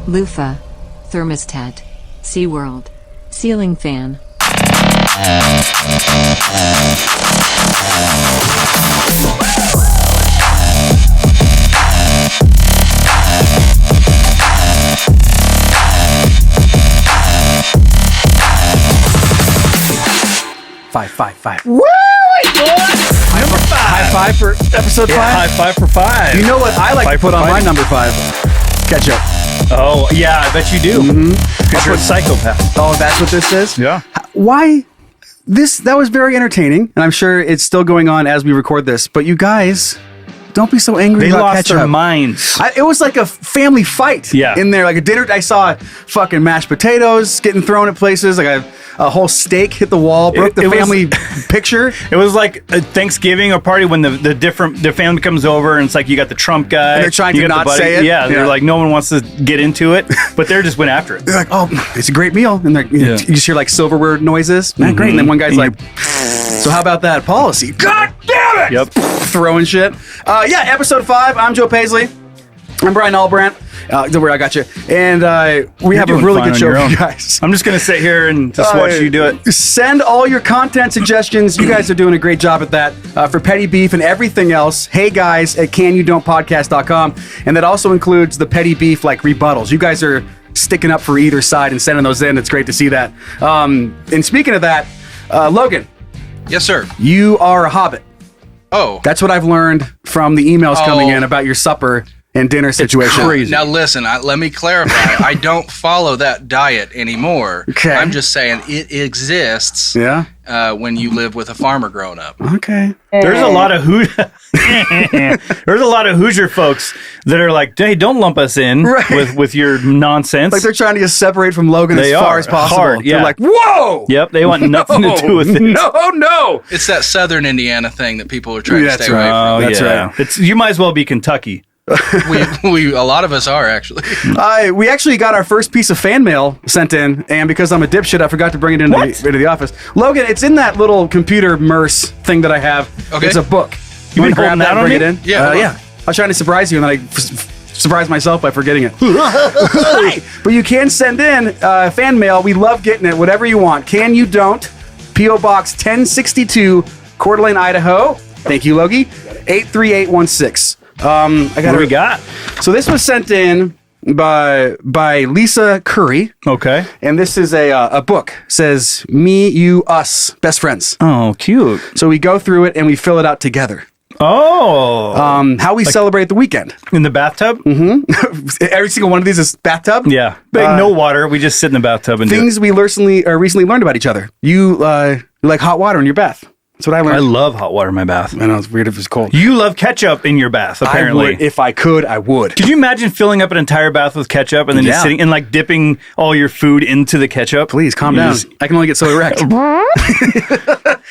Loofah, Thermostat, SeaWorld, ceiling fan. Five. Woo! Number 5. High five for episode 5. High 5 for 5. You know what I like to put on my number 5? Ketchup. Oh, yeah, I bet you do. Because you're a psychopath. Oh, that's what this is? Yeah. Why? That was very entertaining, and I'm sure it's still going on as we record this, but you guys, don't be so angry They about lost ketchup. their minds. It was like a family fight in there. Like a dinner, I saw fucking mashed potatoes getting thrown at places, like a whole steak hit the wall, broke the family picture. It was like a Thanksgiving or party when the family comes over and it's like you got the Trump guy. And they're trying to not say it. Yeah, they're like, no one wants to get into it, but they're just went after it. They're like, oh, it's a great meal. And you just hear like silverware noises. Man, great. And then one guy's like, so how about that policy? God damn it! Yep. Throwing shit. Episode 5. I'm Joe Paisley. I'm Bryan Allbrandt. Don't worry, I got you. And we have a really good show for you guys. I'm just going to sit here and just watch you do it. Send all your content suggestions. You guys are doing a great job at that. For petty beef and everything else, heyguys at canyoudon'tpodcast.com. And that also includes the petty beef like rebuttals. You guys are sticking up for either side and sending those in. It's great to see that. And speaking of that, Logan. Yes, sir. You are a hobbit. Oh. That's what I've learned from the emails coming in about your supper and dinner situation. Crazy. Now listen, let me clarify. I don't follow that diet anymore. Okay. I'm just saying it exists. Yeah. When you live with a farmer growing up. Okay. There's a lot of there's a lot of Hoosier folks that are like, hey, don't lump us in with your nonsense. Like they're trying to just separate from Logan as far as possible. Hard, yeah. They're like, whoa! Yep, they want nothing to do with it. No. It's that Southern Indiana thing that people are trying to stay away Oh, from. That's right. It's, you might as well be Kentucky. we a lot of us are actually. We actually got our first piece of fan mail sent in, and because I'm a dipshit, I forgot to bring it into the office. Logan, it's in that little computer merce thing that I have. Okay. It's a book. You want been to grab holding that that and on bring me? it in? Yeah. Yeah. I was trying to surprise you, and then I surprised myself by forgetting it. But you can send in fan mail. We love getting it. Whatever you want. Can you don't? P.O. Box 1062, Coeur d'Alene, Idaho. Thank you, Logie. 83816. What do we got? So this was sent in by Lisa Curry. Okay. And this is a book. It says Me, You, Us, Best Friends. Oh, cute. So we go through it and we fill it out together. Oh. How we celebrate the weekend. In the bathtub? Mm-hmm. Every single one of these is bathtub. Yeah. But no water. We just sit in the bathtub and things we recently learned about each other. You like hot water in your bath. That's what I learned. I love hot water in my bath. I know, it's weird if it's cold. You love ketchup in your bath, apparently. I would, if I could, I would. Could you imagine filling up an entire bath with ketchup and then just sitting and like dipping all your food into the ketchup? Please, calm down. I can only get so erect.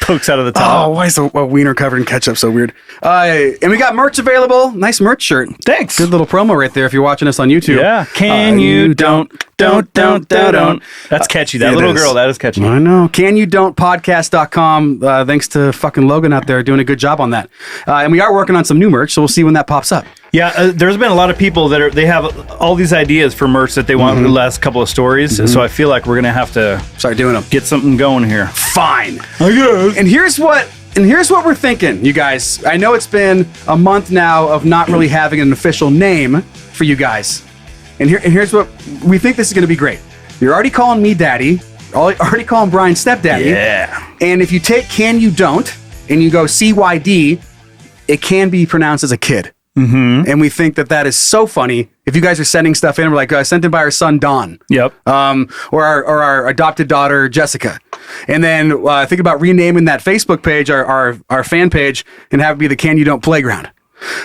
Pokes out of the top. Oh, why is a wiener covered in ketchup so weird? And we got merch available. Nice merch shirt. Thanks. Good little promo right there if you're watching us on YouTube. Yeah. Can you don't. That's catchy. That little girl, that is catchy. I know. Can you don't podcast.com. Thanks to fucking Logan out there doing a good job on that. And we are working on some new merch, so we'll see when that pops up. Yeah, there's been a lot of people that they have all these ideas for merch that they want in the last couple of stories. So I feel like we're gonna have to start doing them. Get something going here. Fine. I guess. And here's what we're thinking, you guys. I know it's been a month now of not really having an official name for you guys. And here's what we think this is going to be great. You're already calling me daddy. Already calling Bryan stepdaddy. Yeah. And if you take can you don't and you go CYD, it can be pronounced as a kid. Mm-hmm. And we think that is so funny. If you guys are sending stuff in, we're like, sent in by our son, Don. Yep. Or our adopted daughter, Jessica. And then think about renaming that Facebook page, our fan page, and have it be the Can You Don't Playground.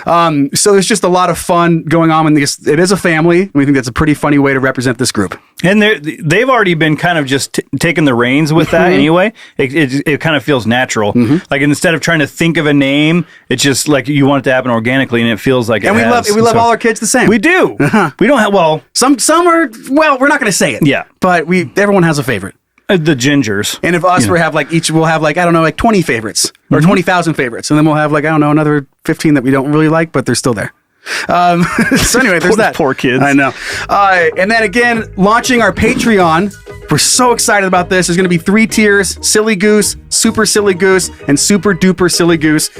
So there's just a lot of fun going on in this. It is a family. We think that's a pretty funny way to represent this group. And they've already been kind of just taking the reins with that anyway. It kind of feels natural. Like instead of trying to think of a name, it's just like you want it to happen organically, and it feels like. And we love all our kids the same. We do. We don't have some are we're not going to say it. Yeah, but everyone has a favorite. The gingers. And if us, we'll have we'll have 20 favorites or 20,000 favorites. And then we'll have another 15 that we don't really like, but they're still there. So anyway, there's that. Poor kids. I know. And then again, launching our Patreon. We're so excited about this. There's going to be 3 tiers: Silly Goose, Super Silly Goose, and Super Duper Silly Goose.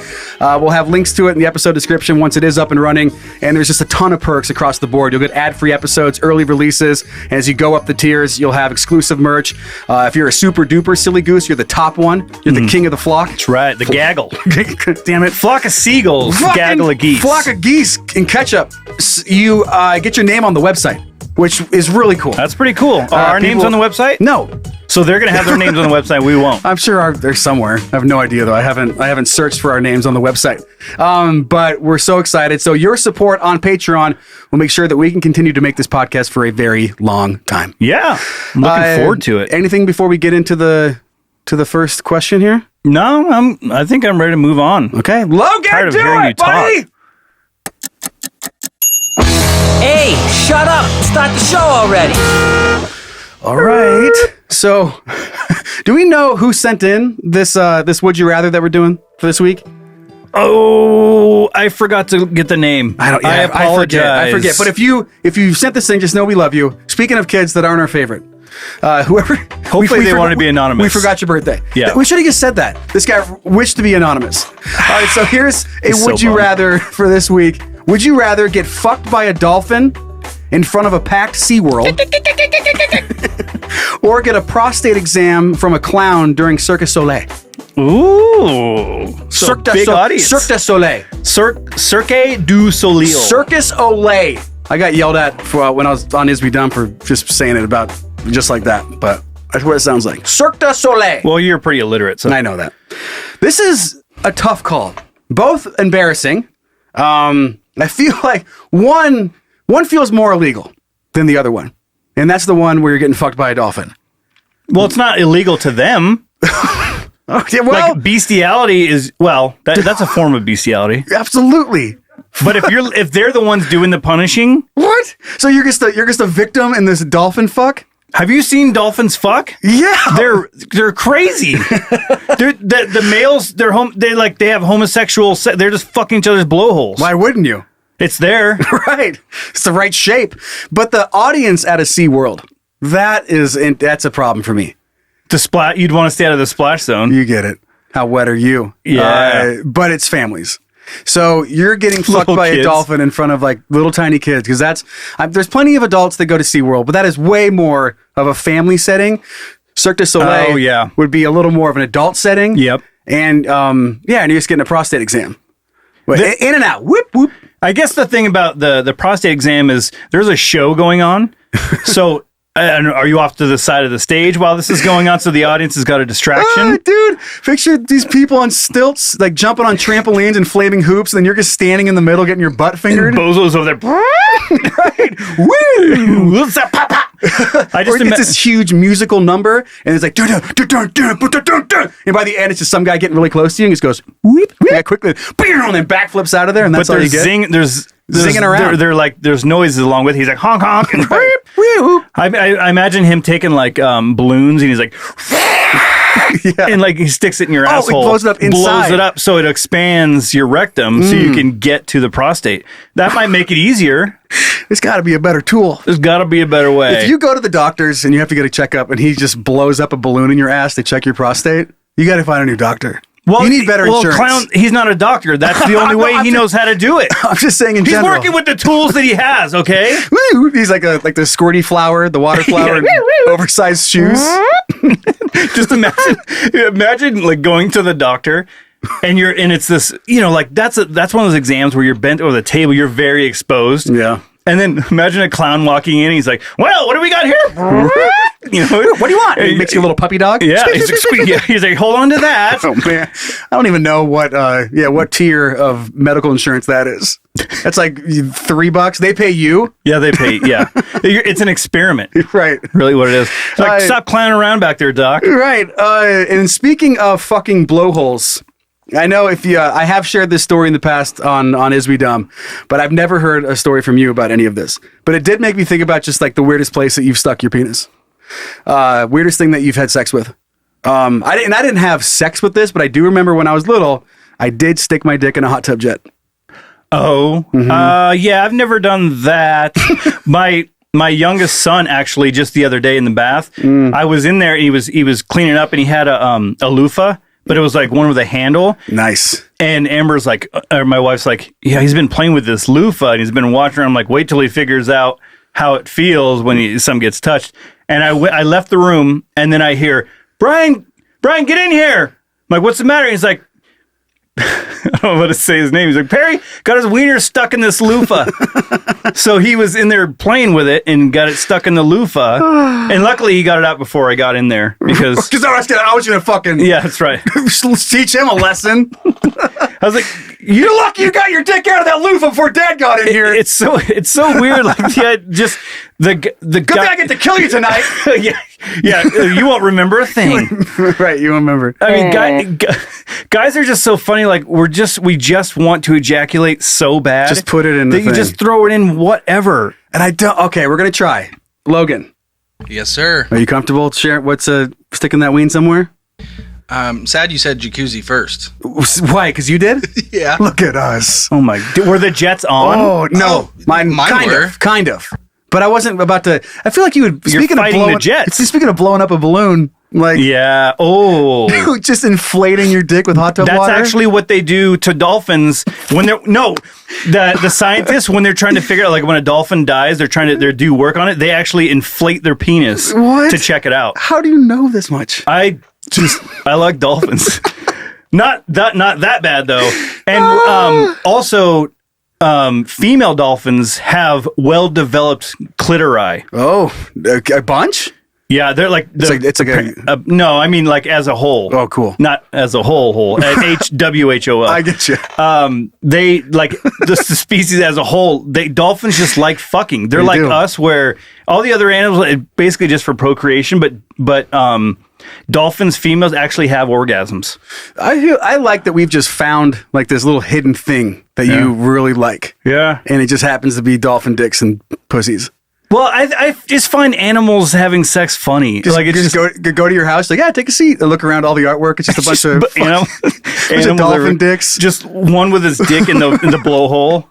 We'll have links to it in the episode description once it is up and running. And there's just a ton of perks across the board. You'll get ad-free episodes, early releases. And as you go up the tiers, you'll have exclusive merch. If you're a Super Duper Silly Goose, you're the top one. You're the king of the flock. That's right. The gaggle. Damn it. Flock of seagulls. Gaggle of geese. Flock of geese and ketchup. You get your name on the website, which is really cool. That's pretty cool. Are our names on the website? No. So they're going to have their names on the website. We won't. I'm sure they're somewhere. I have no idea though. I haven't searched for our names on the website. But we're so excited. So your support on Patreon will make sure that we can continue to make this podcast for a very long time. Yeah. I'm looking forward to it. Anything before we get into the first question here? No, I think I'm ready to move on. Okay. Logan, Tired of do hearing it, you talk. buddy! Hey, shut up! Start the show already! All right. So, do we know who sent in this Would You Rather that we're doing for this week? Oh, I forgot to get the name. I apologize. I forget. But if you sent this thing, just know we love you. Speaking of kids that aren't our favorite, whoever. Hopefully they want to be anonymous. We forgot your birthday. Yeah. We should have just said that. This guy wished to be anonymous. All right. So here's a Would You Rather for this week. Would you rather get fucked by a dolphin in front of a packed SeaWorld or get a prostate exam from a clown during Cirque du Soleil? Ooh. Cirque du big audience. Cirque du Soleil. Cirque du Soleil. Circus Olay. I got yelled at for, when I was on Is We Dumb for just saying it about just like that, but that's what it sounds like. Cirque du Soleil. Well, you're pretty illiterate, so I know that. This is a tough call. Both embarrassing. I feel like one feels more illegal than the other one. And that's the one where you're getting fucked by a dolphin. Well, it's not illegal to them. Okay, well, like bestiality is that's a form of bestiality. Absolutely. But if they're the ones doing the punishing, what? So you're just a victim in this dolphin fuck? Have you seen dolphins fuck? Yeah, they're crazy. The males, they have homosexual. They're just fucking each other's blowholes. Why wouldn't you? It's there, right? It's the right shape. But the audience at a SeaWorld, that's a problem for me. You'd want to stay out of the splash zone. You get it. How wet are you? Yeah, but it's families. So you're getting fucked by a dolphin in front of like little tiny kids because there's plenty of adults that go to SeaWorld, but that is way more of a family setting. Cirque du Soleil would be a little more of an adult setting. Yep. And and you're just getting a prostate exam. In and out. Whoop, whoop. I guess the thing about the prostate exam is there's a show going on. So are you off to the side of the stage while this is going on so the audience has got a distraction? Dude, picture these people on stilts, like jumping on trampolines and flaming hoops, and then you're just standing in the middle getting your butt fingered. And Bozo's over there. Right. Woo! What's that? Or it's this huge musical number, and it's like, dun, dun, dun, dun, dun, dun, dun, dun. And by the end, it's just some guy getting really close to you and just goes, whoop, yeah, quickly, and then backflips out of there, and that's all you get. There's zinging around. They're like, there's noises along with it. He's like, honk, honk. And I imagine him taking like balloons, and he's like, and like he sticks it in your asshole. He blows it up inside. Blows it up so it expands your rectum so you can get to the prostate. That might make it easier. There's got to be a better tool. There's got to be a better way. If you go to the doctors and you have to get a checkup and he just blows up a balloon in your ass to check your prostate, you got to find a new doctor. Well, you need better insurance. Clown, he's not a doctor. That's the only way he knows how to do it. I'm just saying he's working with the tools that he has, okay? He's like the squirty flower, the water flower, and oversized shoes. Just imagine like going to the doctor and it's this, like that's one of those exams where you're bent over the table, you're very exposed. Yeah. And then imagine a clown walking in and he's like, well, what do we got here? What do you want? And he makes you a little puppy dog. Yeah. He's like, hold on to that. Oh man. I don't even know what tier of medical insurance that is. That's like $3. They pay you. Yeah, they pay. Yeah. It's an experiment. Right. Really what it is. It's like, stop clowning around back there, doc. Right. And speaking of fucking blowholes, I know I have shared this story in the past on Is We Dumb, but I've never heard a story from you about any of this. But it did make me think about just like the weirdest place that you've stuck your penis. Weirdest thing that you've had sex with. I didn't have sex with this, but I do remember when I was little, I did stick my dick in a hot tub jet. Yeah, I've never done that. My youngest son, actually, just the other day in the bath, I was in there and he was cleaning up and he had a loofah, but it was like one with a handle. Nice. And Amber's like, or my wife's like, yeah, he's been playing with this loofah and he's been watching. I'm like, wait till he figures out how it feels when something gets touched. And I left the room and then I hear, Bryan, get in here. I'm like, what's the matter? And he's like, I don't know what to say his name. He's like, Perry got his wiener stuck in this loofah. So he was in there playing with it and got it stuck in the loofah. And luckily he got it out before I got in there because I was gonna fucking that's right. teach him a lesson. I was like, you're lucky you got your dick out of that loofah before Dad got in here. It's so weird. Like, yeah, just the good thing I get to kill you tonight. yeah, you won't remember a thing. Right, you won't remember. I mean, guys are just so funny. Like we just want to ejaculate so bad. Just put it in the that you thing. just throw it in whatever. And I don't. Okay, we're gonna try. Logan, Yes, sir. are you comfortable sharing what's sticking that ween somewhere? Sad you said jacuzzi first. Why? Because you did? Yeah. Look at us. Oh my! Were the jets on? Oh no, mine were. kind of. But I wasn't about to. I feel like you would. You're fighting the jets. Speaking of blowing up a balloon, like Yeah. Oh. just inflating your dick with hot tub That's water. actually what they do to dolphins when they're the scientists when they're trying to figure out, like, when a dolphin dies, they do work on it. They actually inflate their penis What? to check it out. How do you know this much? I like dolphins. Not that bad though. And also female dolphins have well-developed clitori. Oh, a bunch? Yeah, they're like It's like a. no, I mean like as a whole. Oh, cool. Not as a whole. HWHOL. I get you. They like the species as a whole. Dolphins just like fucking. They're They like do. us, where all the other animals basically just for procreation. But dolphins females actually have orgasms. I like that we've just found like this little hidden thing that you really like. Yeah. And it just happens to be dolphin dicks and pussies. Well, I just find animals having sex funny. Just, like it's just go to your house, like, yeah, take a seat and look around all the artwork. It's just a bunch of bunch of dolphin dicks. Just one with his dick in the blowhole.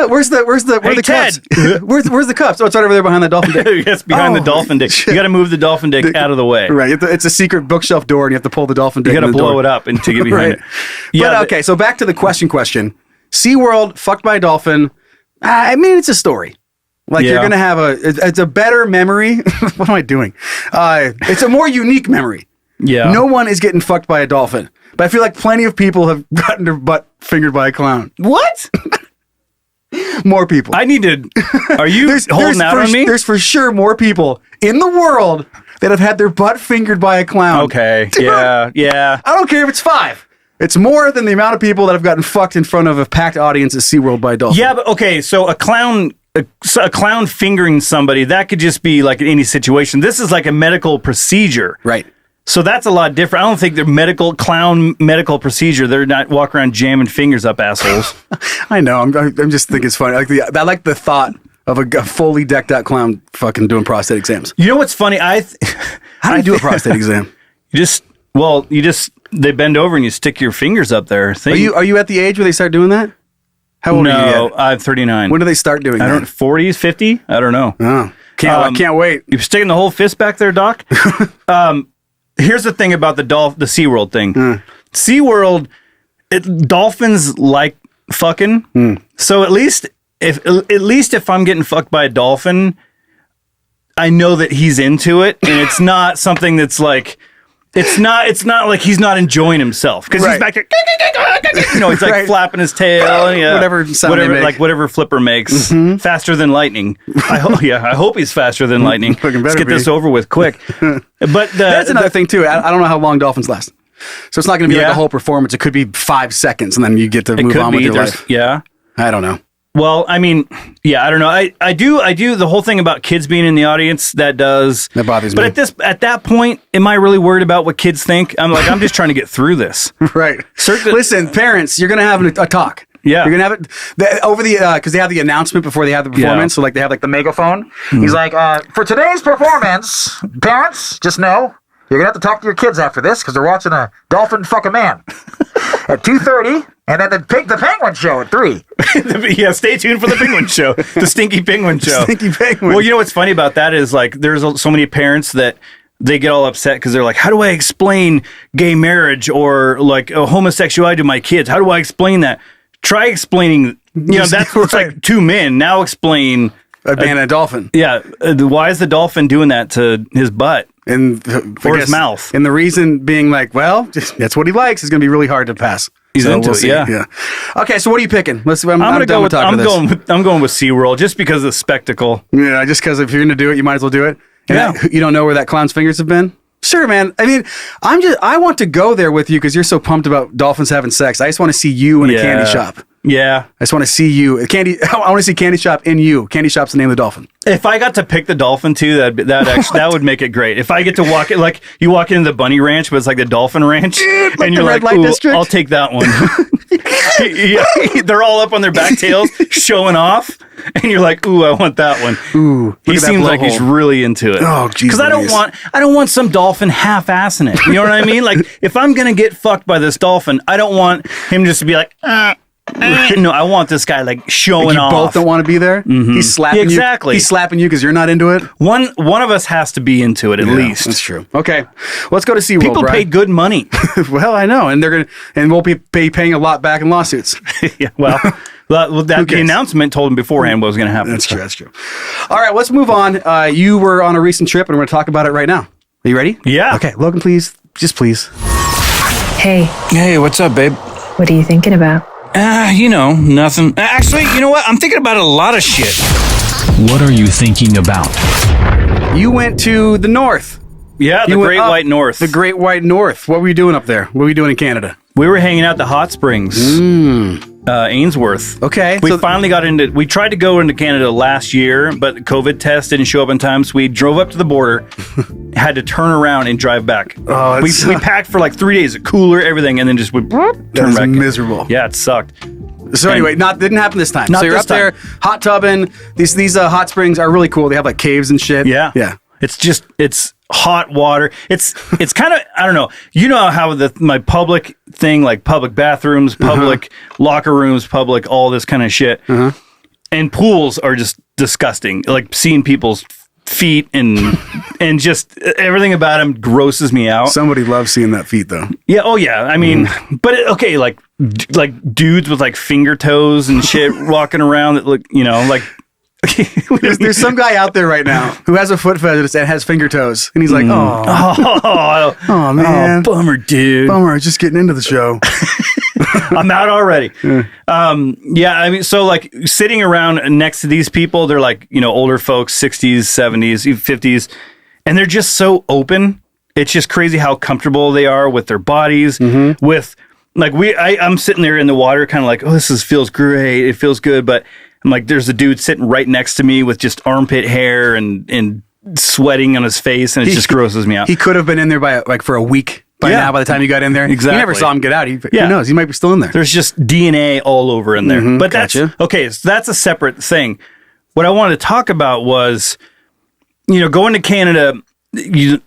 Where's the Ted. cups? where's the cups? Oh, it's right over there behind the dolphin dick. Yes, behind the dolphin dick. You got to move the dolphin dick out of the way. Right. It's a secret bookshelf door, and you have to pull the dolphin dick. You got to in the blow door. it up and to get behind Right. it. Yeah, But okay, so back to the question. SeaWorld, fucked by a dolphin. I mean, it's a story. Like you're gonna have it's a better memory. What am I doing? It's a more unique memory. Yeah. No one is getting fucked by a dolphin, but I feel like plenty of people have gotten their butt fingered by a clown. What? More people. I need to. Are you holding out on me? There's for sure more people in the world that have had their butt fingered by a clown. Okay. Dude, Yeah. I don't care if it's 5. It's more than the amount of people that have gotten fucked in front of a packed audience at SeaWorld by a dolphin. Yeah, but okay. So a clown fingering somebody, that could just be like in any situation. This is like a medical procedure. Right. So that's a lot different. I don't think they're clown medical procedure. They're not walking around jamming fingers up assholes. I know. I'm just thinking it's funny. I like the thought of a fully decked out clown fucking doing prostate exams. You know what's funny? How do you do a prostate exam? They bend over and you stick your fingers up there. Are you at the age where they start doing that? How old are you? No, I'm 39. When do they start doing that? 40s, 50? I don't know. Oh, I can't wait. You're sticking the whole fist back there, Doc? Here's the thing about the SeaWorld thing. SeaWorld, dolphins like fucking. So at least if I'm getting fucked by a dolphin, I know that he's into it, and it's not something that's like it's not like he's not enjoying himself because he's back there. He's like flapping his tail. Yeah, whatever Flipper makes faster than lightning. I hope he's faster than lightning. Let's get this over with quick. But that's another thing too. I don't know how long dolphins last. So it's not going to be like a whole performance. It could be 5 seconds, and then you get to move on with your life. Yeah, I don't know. Well, I mean, I don't know. I do the whole thing about kids being in the audience. That bothers me. But at that point, am I really worried about what kids think? I'm just trying to get through this. Right. Listen, parents, you're going to have a talk. Yeah. You're going to have it over because they have the announcement before they have the performance. Yeah. So like they have like the megaphone. He's like, for today's performance, parents, just know You're gonna have to talk to your kids after this because they're watching a dolphin fuck a man at 2:30, and then the penguin show at 3. Yeah, stay tuned for the penguin show, the Stinky Penguin show. Stinky Penguin. Well, you know what's funny about that is like there's so many parents that they get all upset because they're like, how do I explain gay marriage or like homosexuality to my kids? How do I explain that? Try explaining. You know, that's it's like two men. Now explain a man and a dolphin. Yeah, why is the dolphin doing that to his butt? Or his mouth. And the reason being like, well, that's what he likes. It's going to be really hard to pass. He's into it, yeah. Okay, so what are you picking? I'm going to go with I'm going with SeaWorld just because of the spectacle. Yeah, just because if you're going to do it, you might as well do it. And you don't know where that clown's fingers have been? Sure, man. I mean, I want to go there with you because you're so pumped about dolphins having sex. I just want to see you in a candy shop. Yeah. I just want to see you. I want to see Candy Shop in you. Candy Shop's the name of the dolphin. If I got to pick the dolphin too, that would make it great. If I get to walk it, like you walk into the bunny ranch, but it's like the dolphin ranch, and you're like, ooh, I'll take that one. Yeah, they're all up on their back tails, showing off, and you're like, ooh, I want that one. Ooh, he seems like he's really into it. Oh, geez, because I don't want some dolphin half-assing it. You know what I mean? Like if I'm gonna get fucked by this dolphin, I don't want him just to be like, no, I want this guy like showing off. You both don't want to be there. Mm-hmm. He's slapping you. Exactly. He's slapping you because you're not into it. One of us has to be into it at least. That's true. Okay, let's go to SeaWorld. People Bryan. pay good money. Well, I know, and we'll be paying a lot back in lawsuits. Yeah. Well, the announcement told him beforehand what was going to happen. That's true. That's true. All right, let's move on. You were on a recent trip, and we're going to talk about it right now. Are you ready? Yeah. Okay, Logan, please, just please. Hey, what's up, babe? what are you thinking about? Nothing. Actually, you know what? I'm thinking about a lot of shit. What are you thinking about? You went to the north. Yeah, the Great White North. The Great White North. What were you doing up there? What were you doing in Canada? We were hanging out at the hot springs. Ainsworth. Okay. We finally got into. We tried to go into Canada last year, but the COVID test didn't show up in time, so we drove up to the border, had to turn around and drive back. Oh, we packed for like 3 days, a cooler, everything, and then just would turn back. Miserable. Yeah, it sucked. So anyway, didn't happen this time. Not so you're this up there, hot tubbing. These hot springs are really cool. They have like caves and shit. Yeah. Yeah. It's hot water. It's kind of, I don't know. You know how my public thing, like public bathrooms, public locker rooms, public all this kind of shit. And pools are just disgusting. Like seeing people's feet and just everything about them grosses me out. Somebody loves seeing that feet though. Yeah. Oh yeah. I mean, but okay, like dudes with like finger toes and shit walking around that look, like. There's some guy out there right now who has a foot fetish and has finger toes, and he's like, oh man, bummer, dude. Bummer, just getting into the show. I'm out already. Yeah, I mean, so like sitting around next to these people, they're like, older folks, 60s, 70s, 50s, and they're just so open. It's just crazy how comfortable they are with their bodies, with like I'm sitting there in the water kind of like, oh, feels great. It feels good. But I'm like, there's a dude sitting right next to me with just armpit hair and sweating on his face. And it just grosses me out. He could have been in there for a week by now, by the time you got in there. Exactly. You never saw him get out. Who knows? He might be still in there. There's just DNA all over in there. But okay. So that's a separate thing. What I wanted to talk about was, going to Canada,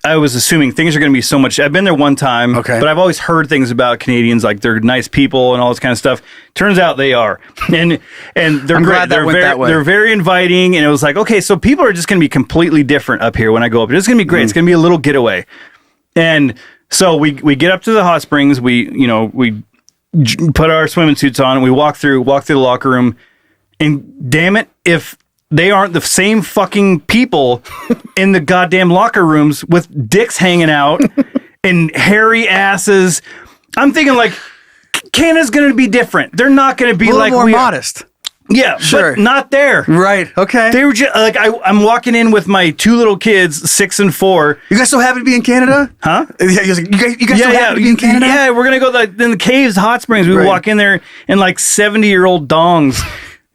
I was assuming things are going to be so much. I've been there one time, but I've always heard things about Canadians, like they're nice people and all this kind of stuff. Turns out they are, and they're I'm great. Glad that went that way. They're very inviting, and it was like, okay, so people are just going to be completely different up here when I go up. It's going to be great. It's going to be a little getaway, and so we get up to the hot springs. We put our swimming suits on, and we walk through the locker room, and damn it, if they aren't the same fucking people in the goddamn locker rooms with dicks hanging out and hairy asses. I'm thinking like Canada's going to be different. They're not going to be like more modest. Yeah, sure. But not there. Right. Okay. They were just like I'm walking in with my two little kids, 6 and 4. You guys so happy to be in Canada? Huh? You guys so happy to be in Canada? Yeah, we're gonna go in the caves, hot springs. We walk in there and like 70-year-old dongs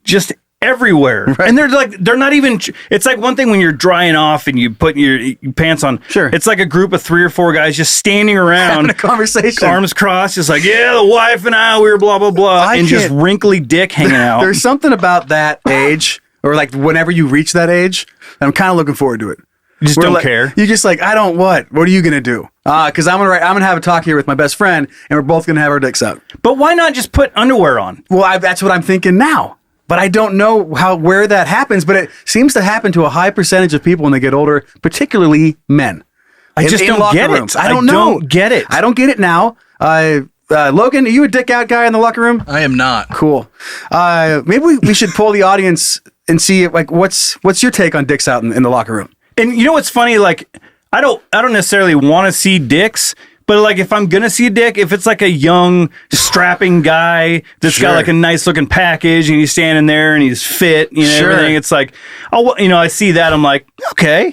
just everywhere. Right. And they're not even, it's like one thing when you're drying off and you put your pants on. Sure. It's like a group of 3 or 4 guys just standing around. Having a conversation. Arms crossed, just like, yeah, the wife and I, we were blah, blah, blah. And just wrinkly dick hanging out. There's something about that age, or like whenever you reach that age, I'm kind of looking forward to it. You just don't care. You're just like, I don't what? What are you going to do? Because I'm gonna have a talk here with my best friend, and we're both gonna have our dicks out. But why not just put underwear on? Well, that's what I'm thinking now. But I don't know where that happens. But it seems to happen to a high percentage of people when they get older, particularly men. I just don't get it. I don't know. Get it. I don't get it now. Logan, are you a dick out guy in the locker room? I am not. Cool. Maybe we should poll the audience and see like what's your take on dicks out in the locker room. And you know what's funny? Like I don't necessarily want to see dicks. But like if I'm gonna see a dick, if it's like a young, strapping guy that's got like a nice looking package and he's standing there and he's fit, everything, it's like, I see that, I'm like, okay,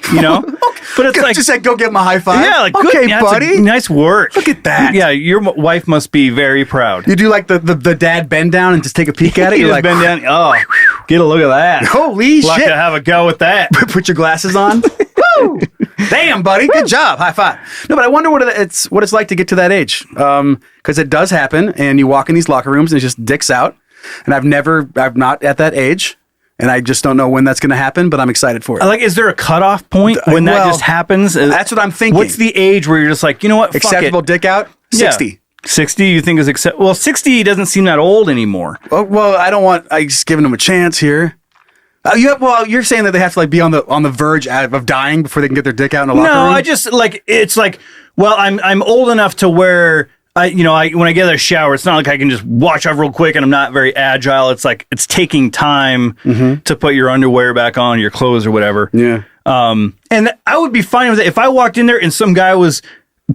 But it's like, just like go get him a high five. Yeah, like okay, good, buddy, nice work. Look at that. Yeah, your wife must be very proud. You do like the dad bend down and just take a peek at it. You You're just like, bend down. Oh, get a look at that. Holy like shit! To have a go with that. Put your glasses on. Woo! Damn, buddy, good job. High five. No, but I wonder what it's like to get to that age. Because it does happen, and you walk in these locker rooms and it's just dicks out. And I'm not at that age, and I just don't know when that's going to happen. But I'm excited for it. Like, is there a cutoff point when that just happens? That's what I'm thinking. What's the age where you're just like, you know what? Acceptable dick out? 60. Yeah. 60 you think is acceptable? Well, 60 doesn't seem that old anymore. Oh, well, I just giving them a chance here. You're saying that they have to like be on the verge of dying before they can get their dick out in the locker room? No, I just like it's like, well, I'm old enough to where when I get out of the shower, it's not like I can just wash off real quick and I'm not very agile. It's like it's taking time to put your underwear back on, your clothes or whatever. Yeah. And I would be fine with it if I walked in there and some guy was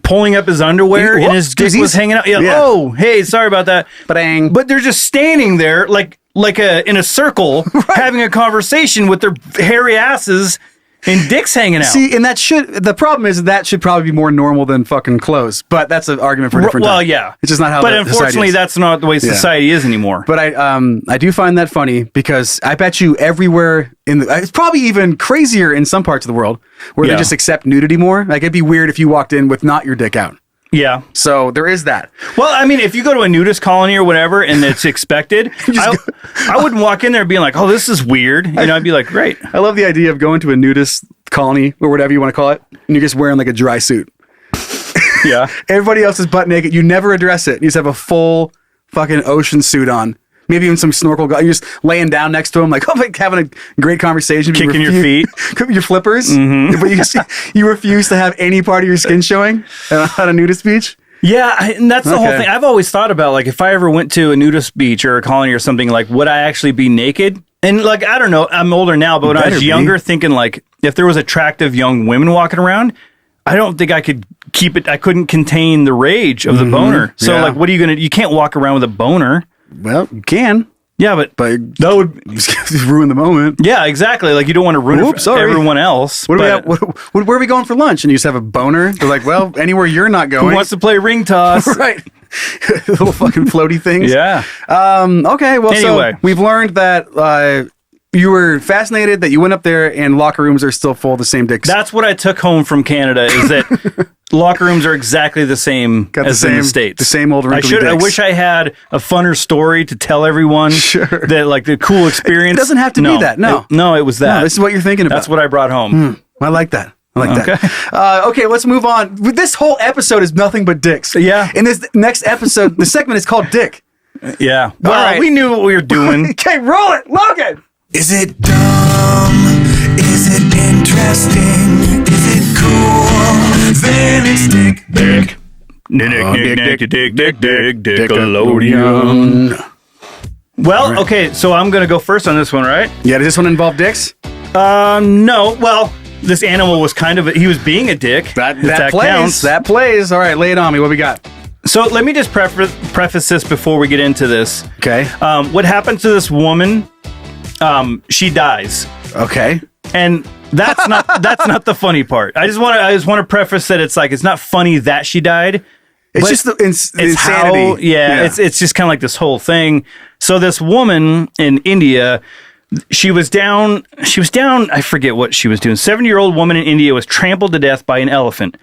pulling up his underwear and his dick was hanging out. Yeah. Oh, hey, sorry about that. Ba-dang. But they're just standing there like in a circle having a conversation with their hairy asses and dicks hanging out. See, and the problem is that should probably be more normal than fucking clothes. But that's an argument for a different time. Well, yeah. It's just not how But unfortunately, that's not the way society is anymore. But I do find that funny because I bet you everywhere it's probably even crazier in some parts of the world where they just accept nudity more. Like it'd be weird if you walked in with not your dick out. Yeah. So there is that. Well, I mean, if you go to a nudist colony or whatever and it's expected, I wouldn't walk in there being like, oh, this is weird. I'd be like, great. I love the idea of going to a nudist colony or whatever you want to call it, and you're just wearing like a dry suit. Yeah. Everybody else is butt naked. You never address it. You just have a full fucking ocean suit on. Maybe even some snorkel. You're just laying down next to him, like, having a great conversation. Kicking your feet. Your flippers. Mm-hmm. But you refuse to have any part of your skin showing on a nudist beach? Yeah, and that's the whole thing. I've always thought about, like, if I ever went to a nudist beach or a colony or something, like, would I actually be naked? And, like, I don't know. I'm older now, but when I was younger, thinking, like, if there was attractive young women walking around, I don't think I could keep it. I couldn't contain the rage of the boner. So, like, what are you going to... You can't walk around with a boner. Well, you can. Yeah, but that would ruin the moment. Yeah, exactly. Like, you don't want to ruin it for everyone else. Where are we going for lunch? And you just have a boner? They're like, well, anywhere you're not going. Who wants to play ring toss? Right. Little fucking floaty things. Yeah. Okay, well, anyway. So we've learned that you were fascinated that you went up there and locker rooms are still full of the same dicks. That's what I took home from Canada, is that locker rooms are exactly the same as in the States. The same old wrinkly dicks. I wish I had a funner story to tell everyone. Sure. That, like, the cool experience. It doesn't have to be that. No. It was that. No, this is what you're thinking about. That's what I brought home. I like that. Okay, let's move on. This whole episode is nothing but dicks. Yeah. In this next episode, the segment is called Dick. Yeah. All right. We knew what we were doing. Okay, roll it. Logan! Is it dumb? Is it interesting? Is it cool? Then it's Dick. Nickelodeon. Well, okay, so I'm going to go first on this one, right? Yeah, does this one involve dicks? No. Well, this animal was he was being a dick. That plays. Counts. That plays. All right, lay it on me. What we got? So let me just preface this before we get into this. Okay. What happened to this woman? She dies. Okay. And that's not the funny part. I just want to preface that it's not funny that she died. It's just the insanity. It's just kind of like this whole thing. So this woman in India, she was down, I forget what she was doing. 70-year-old woman in India was trampled to death by an elephant.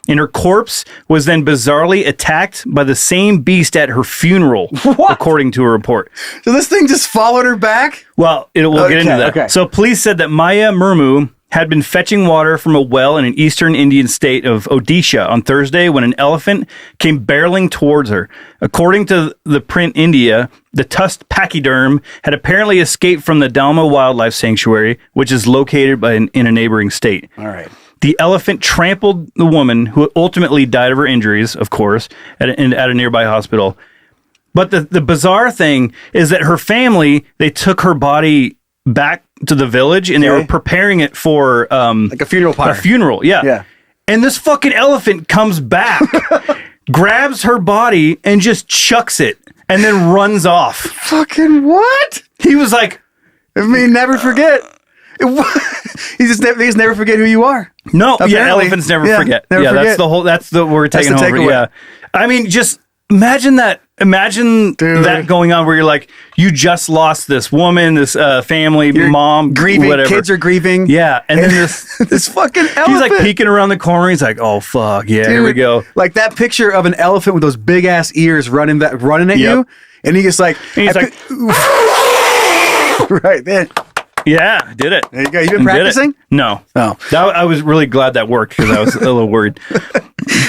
And her corpse was then bizarrely attacked by the same beast at her funeral, according to a report. So this thing just followed her back? Well, we'll get into that. Okay. So police said that Maya Murmu had been fetching water from a well in an eastern Indian state of Odisha on Thursday when an elephant came barreling towards her. According to the print India, the tusked pachyderm had apparently escaped from the Dalma Wildlife Sanctuary, which is located in a neighboring state. All right. The elephant trampled the woman, who ultimately died of her injuries, of course, at a nearby hospital. But the bizarre thing is that her family, they took her body back to the village and they were preparing it for like a funeral pyre. A funeral, yeah. And this fucking elephant comes back, grabs her body and just chucks it and then runs off. Fucking what? He was like, I mean, never forget. They just never forget who you are. No, Apparently. elephants never forget. Never forget. That's the we're taking home. takeaway. Yeah. I mean, just imagine that. Imagine that going on where you're like, you just lost this woman, this family, mom, grieving, whatever. kids are grieving. Yeah. And then this fucking elephant. He's like peeking around the corner. He's like, oh, fuck. Yeah, here we go. Like that picture of an elephant with those big ass ears running at you. And he gets like, and he's like, right there. Yeah, I did it. There you go. You been practicing? No. Oh. I was really glad that worked because I was a little worried.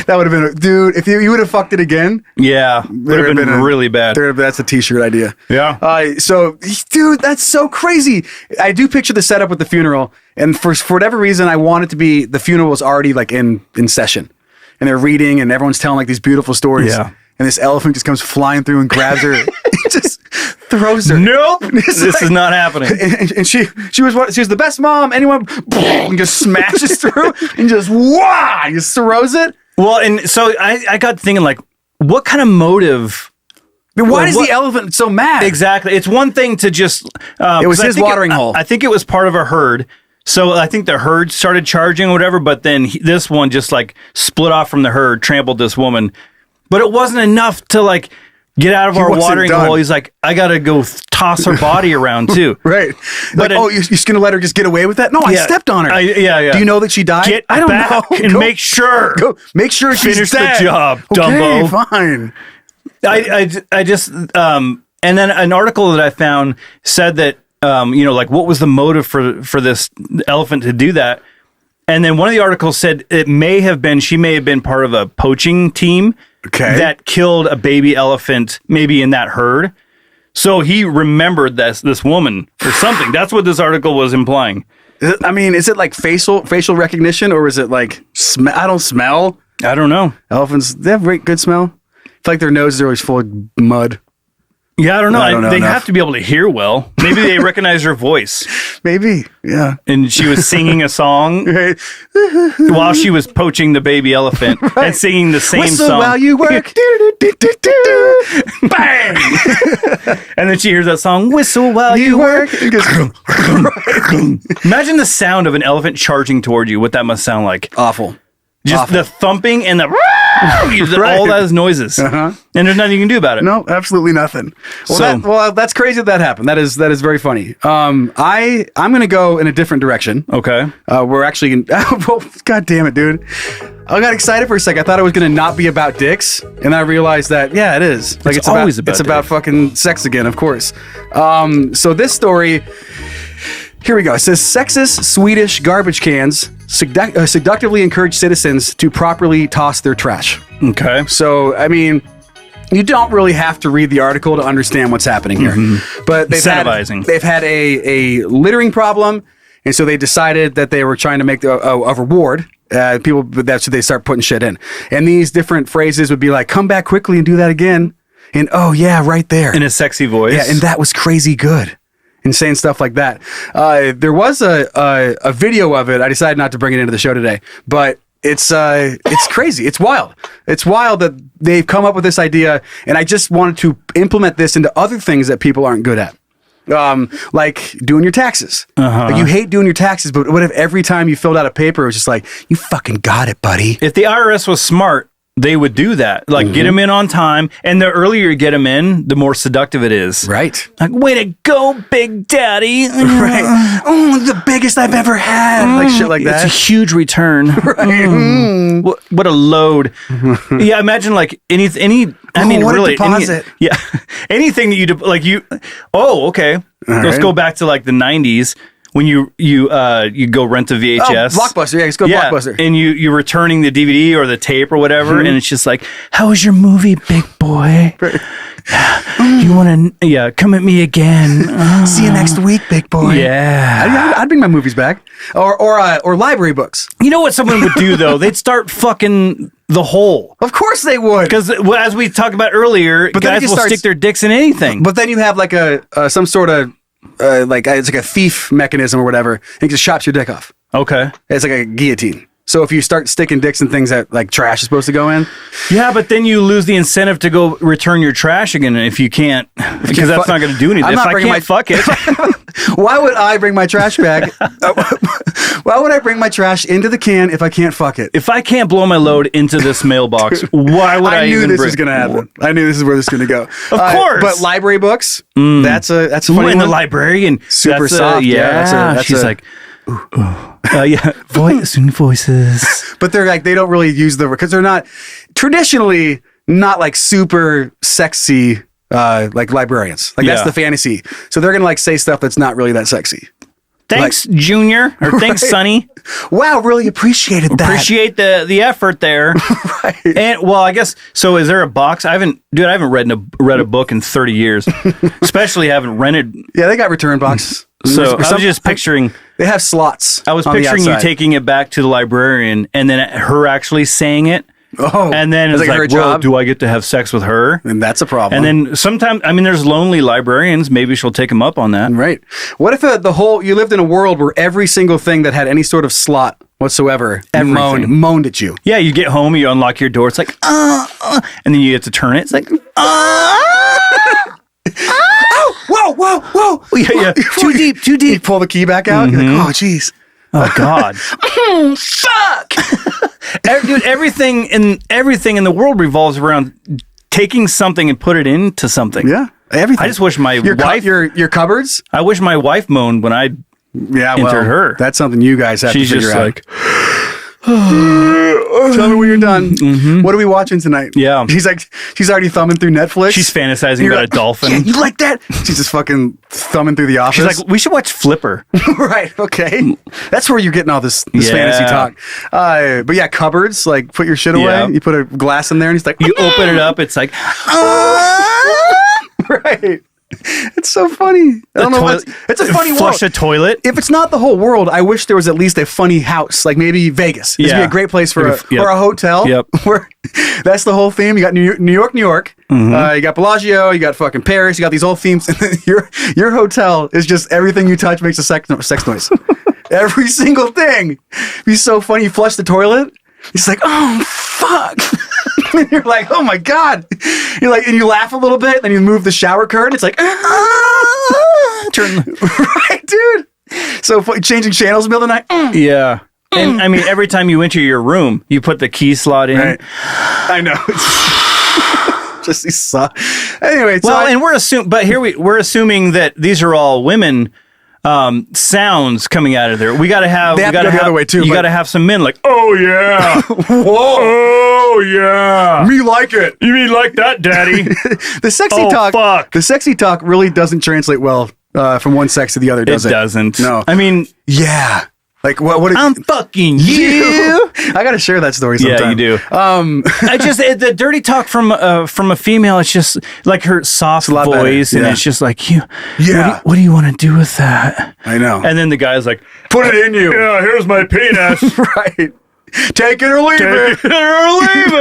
That would have been, dude, if you would have fucked it again. Yeah. Would have been really bad. That's a t-shirt idea. Yeah. So, dude, that's so crazy. I do picture the setup with the funeral. And for whatever reason, I want it to be, the funeral was already like in session. And they're reading and everyone's telling like these beautiful stories. Yeah. And this elephant just comes flying through and grabs her. Just throws her. Nope. This is not happening. And she was the best mom. Anyone and just smashes through and just just throws it. Well, and so I got thinking like, what kind of motive? Why is the elephant so mad? Exactly. It's one thing to just. It was his watering hole. I think it was part of a herd. So I think the herd started charging or whatever, but then this one just like split off from the herd, trampled this woman. But it wasn't enough to like get out of our watering hole. He's like, I got to go toss her body around too. Right. But you're just going to let her just get away with that? No, I stepped on her. Yeah. Do you know that she died? I don't know. And make sure. Make sure she's finish dead. the job, okay, Dumbo. Fine. I just, and then an article that I found said that, like what was the motive for this elephant to do that? And then one of the articles said she may have been part of a poaching team that killed a baby elephant, maybe in that herd. So he remembered this woman or something. That's what this article was implying. Is it like facial recognition, or is it like I don't smell? I don't know. Elephants, they have good smell. I feel like their noses are always full of mud. Yeah, I don't know. They have to be able to hear well. Maybe they recognize her voice. Maybe, yeah. And she was singing a song while she was poaching the baby elephant and singing the same Whistle song. while you work. Bang! And then she hears that song, Whistle while you work. Imagine the sound of an elephant charging toward you, what that must sound like. Awful. Just the thumping and the all those noises, and there's nothing you can do about it. No, absolutely nothing. Well, that's crazy that happened. That is very funny. I'm gonna go in a different direction. Okay. We're actually. God damn it, dude! I got excited for a second. I thought it was gonna not be about dicks, and I realized that it is. Like it's always about. It's about fucking sex again, of course. So this story. Here we go. It says sexist Swedish garbage cans seductively encourage citizens to properly toss their trash. Okay. So, you don't really have to read the article to understand what's happening here. But they've had a littering problem, and so they decided that they were trying to make a reward. People, that's what they start putting shit in. And these different phrases would be like, come back quickly and do that again. And, oh, yeah, right there. In a sexy voice. Yeah, and that was crazy good. And saying stuff like that. There was a video of it. I decided not to bring it into the show today, but it's crazy. It's wild. It's wild that they've come up with this idea, and I just wanted to implement this into other things that people aren't good at. Like doing your taxes. Like you hate doing your taxes, but what if every time you filled out a paper, it was just like, you fucking got it, buddy. If the IRS was smart, they would do that. Like, get them in on time. And the earlier you get them in, the more seductive it is. Right. Like, way to go, Big Daddy. Right. Oh, the biggest I've ever had. Like shit like that. It's a huge return. Right. What a load. Yeah, imagine like any what really. a deposit. Anything that you, okay. Let's go back to like the 90s. when you go rent a VHS. Blockbuster. Yeah, let's go to Blockbuster. And you're returning the DVD or the tape or whatever, and it's just like, how was your movie, big boy? You want to, come at me again. See you next week, big boy. Yeah. I'd bring my movies back. Or library books. You know what someone would do, though? They'd start fucking the hole. Of course they would. Because as we talked about earlier, guys will stick their dicks in anything. But then you have like some sort of, it's like a thief mechanism or whatever, and it just chops your dick off. Okay. It's like a guillotine. So if you start sticking dicks in things that like trash is supposed to go in. Yeah, but then you lose the incentive to go return your trash again if you can't, because that's not going to do anything. If I can't fuck it. Why would I bring my trash bag? Why would I bring my trash into the can if I can't fuck it? If I can't blow my load into this mailbox, why would I knew even this was going to happen. I knew this is where this is going to go. Of course. But library books, that's a funny one. And the librarian. Super soft. She's like, voices. But they're like, they don't really use because they're not traditionally not like super sexy like librarians. Like that's the fantasy. So they're gonna like say stuff that's not really that sexy. Thanks, Junior, or thanks, Sonny. Wow, really appreciated that. Appreciate the effort there. Right. And well, I guess so. Is there a box? I haven't read a book in 30 years. Especially haven't rented. Yeah, they got return box. So I was just picturing. They have slots. I was picturing you taking it back to the librarian and then her actually saying it. Oh, and then it's like, well, do I get to have sex with her? And that's a problem. And then sometimes, I mean, there's lonely librarians. Maybe she'll take them up on that. Right. What if you lived in a world where every single thing that had any sort of slot whatsoever moaned at you? Yeah, you get home, you unlock your door. It's like, and then you get to turn it. It's like, whoa. Yeah. Too deep. You pull the key back out. You're like, oh, jeez. Oh God! Fuck, dude! Everything in the world revolves around taking something and put it into something. Yeah, everything. I just wish my wife, your cupboards. I wish my wife moaned when I entered her. That's something you guys have She's to figure just out. like, tell me when you're done. What are we watching tonight? Yeah, she's already thumbing through Netflix. She's fantasizing about a dolphin. Yeah, you like that? She's just fucking thumbing through The Office. She's like, we should watch Flipper. Right. Okay. That's where you're getting all this fantasy talk. But yeah, cupboards. Like, put your shit away. Yeah. You put a glass in there, and he's like, you open it up. It's like, right. It's so funny. I don't know. It's a funny flush world. a toilet. If it's not the whole world, I wish there was at least a funny house, like maybe Vegas. This would be a great place for or a hotel. Yep. Where that's the whole theme. You got New York. You got Bellagio. You got fucking Paris. You got these whole themes. And then your hotel is just everything you touch makes a sex noise. Every single thing. It'd be so funny. You flush the toilet. It's like, oh fuck. And you're like, oh my God. You're like, and you laugh a little bit, then you move the shower curtain. It's like, turn. Right, dude. So changing channels in the middle of the night. Yeah. And I mean, every time you enter your room, you put the key slot in. Right. I know. Just these anyway. And we're assuming that these are all women. Sounds coming out of there. We got to have. The other way too. You got to have some men like, oh yeah, whoa, oh yeah, me like it. You mean like that, Daddy? The sexy talk. Fuck. The sexy talk really doesn't translate well from one sex to the other, does it? It doesn't. No. I mean, yeah. Like what? I'm fucking you. I gotta share that story sometime. Yeah, you do. I just the dirty talk from a female. It's just like her soft voice, and it's just like you. Yeah. What do you want to do with that? I know. And then the guy's like, put it in you. Yeah, here's my penis. Right. Take it or leave it. Take it or leave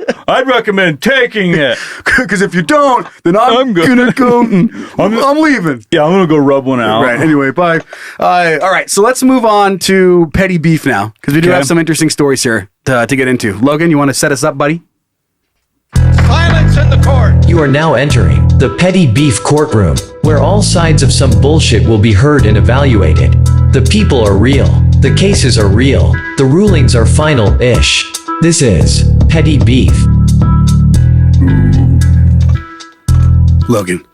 it. I'd recommend taking it. Because if you don't, then I'm gonna go. I'm leaving. Yeah, I'm gonna go rub one out. Right. Anyway, bye. All right. So let's move on to petty beef now, because we do have some interesting stories here to get into. Logan, you want to set us up, buddy? Silence in the court. You are now entering the petty beef courtroom, where all sides of some bullshit will be heard and evaluated. The people are real. The cases are real. The rulings are final-ish. This is petty beef. Logan.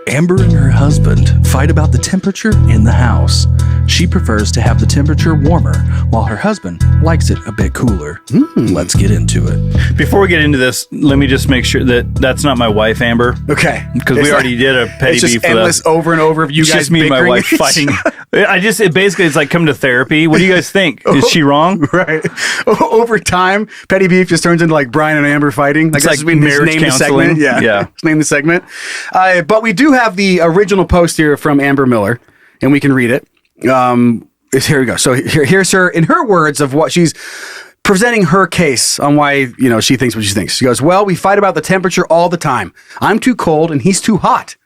Amber and her husband fight about the temperature in the house. She prefers to have the temperature warmer, while her husband likes it a bit cooler. Let's get into it. Before we get into this, let me just make sure that that's not my wife, Amber. Okay. Because we already did a petty beef. It's just endless over and over of you it's guys just me and my wife fighting. Basically it's like come to therapy. What do you guys think? Is she wrong? Right. Over time, Petty Beef just turns into like Bryan and Amber fighting. It's like marriage counseling. Yeah. Let's name the segment. But we do have the original post here from Amber Miller, and we can read it. Here we go. So here's her, in her words of what she's presenting her case on why, she thinks what she thinks. She goes, well, we fight about the temperature all the time. I'm too cold and he's too hot.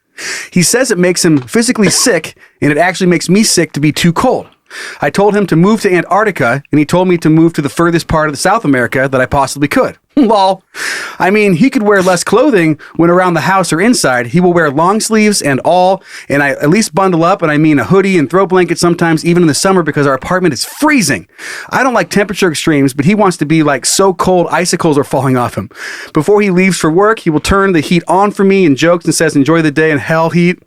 He says it makes him physically sick, and it actually makes me sick to be too cold. I told him to move to Antarctica, and he told me to move to the furthest part of South America that I possibly could. Lol. I mean, he could wear less clothing when around the house or inside. He will wear long sleeves and all, and I at least bundle up, and I mean a hoodie and throw blankets sometimes, even in the summer, because our apartment is freezing. I don't like temperature extremes, but he wants to be like so cold icicles are falling off him. Before he leaves for work, he will turn the heat on for me and jokes and says, enjoy the day in hell heat,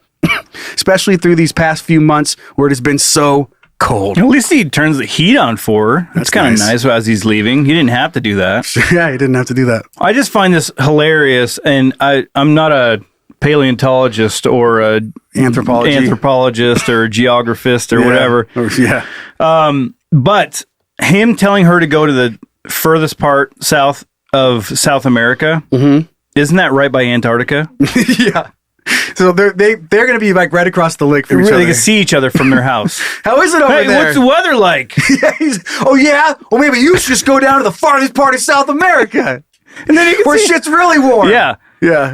especially through these past few months where it has been so cold. At least he turns the heat on for her. That's kind of nice as he's leaving. He didn't have to do that. Yeah, he didn't have to do that. I just find this hilarious, and I'm not a paleontologist or a anthropologist or a geographist or whatever. But him telling her to go to the furthest part south of South America, isn't that right by Antarctica? Yeah. So they're going to be like right across the lake from each other. They can see each other from their house. How is it over there? Hey, what's the weather like? Well, maybe you should just go down to the farthest part of South America. And then where shit's really warm. Yeah.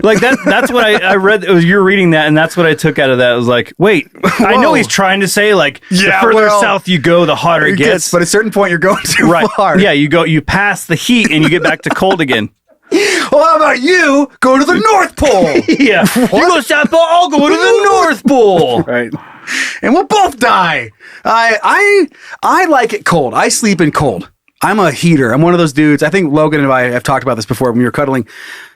Like that's what I read. You're reading that, and that's what I took out of that. I was like, wait, I know he's trying to say like the further south you go, the hotter it gets. But at a certain point, you're going too far. Yeah, you pass the heat and you get back to cold again. Well, how about you go to the North Pole? Yeah. You go South Pole, I'll go to the North Pole. Right. And we'll both die. I like it cold. I sleep in cold. I'm a heater. I'm one of those dudes. I think Logan and I have talked about this before when we were cuddling,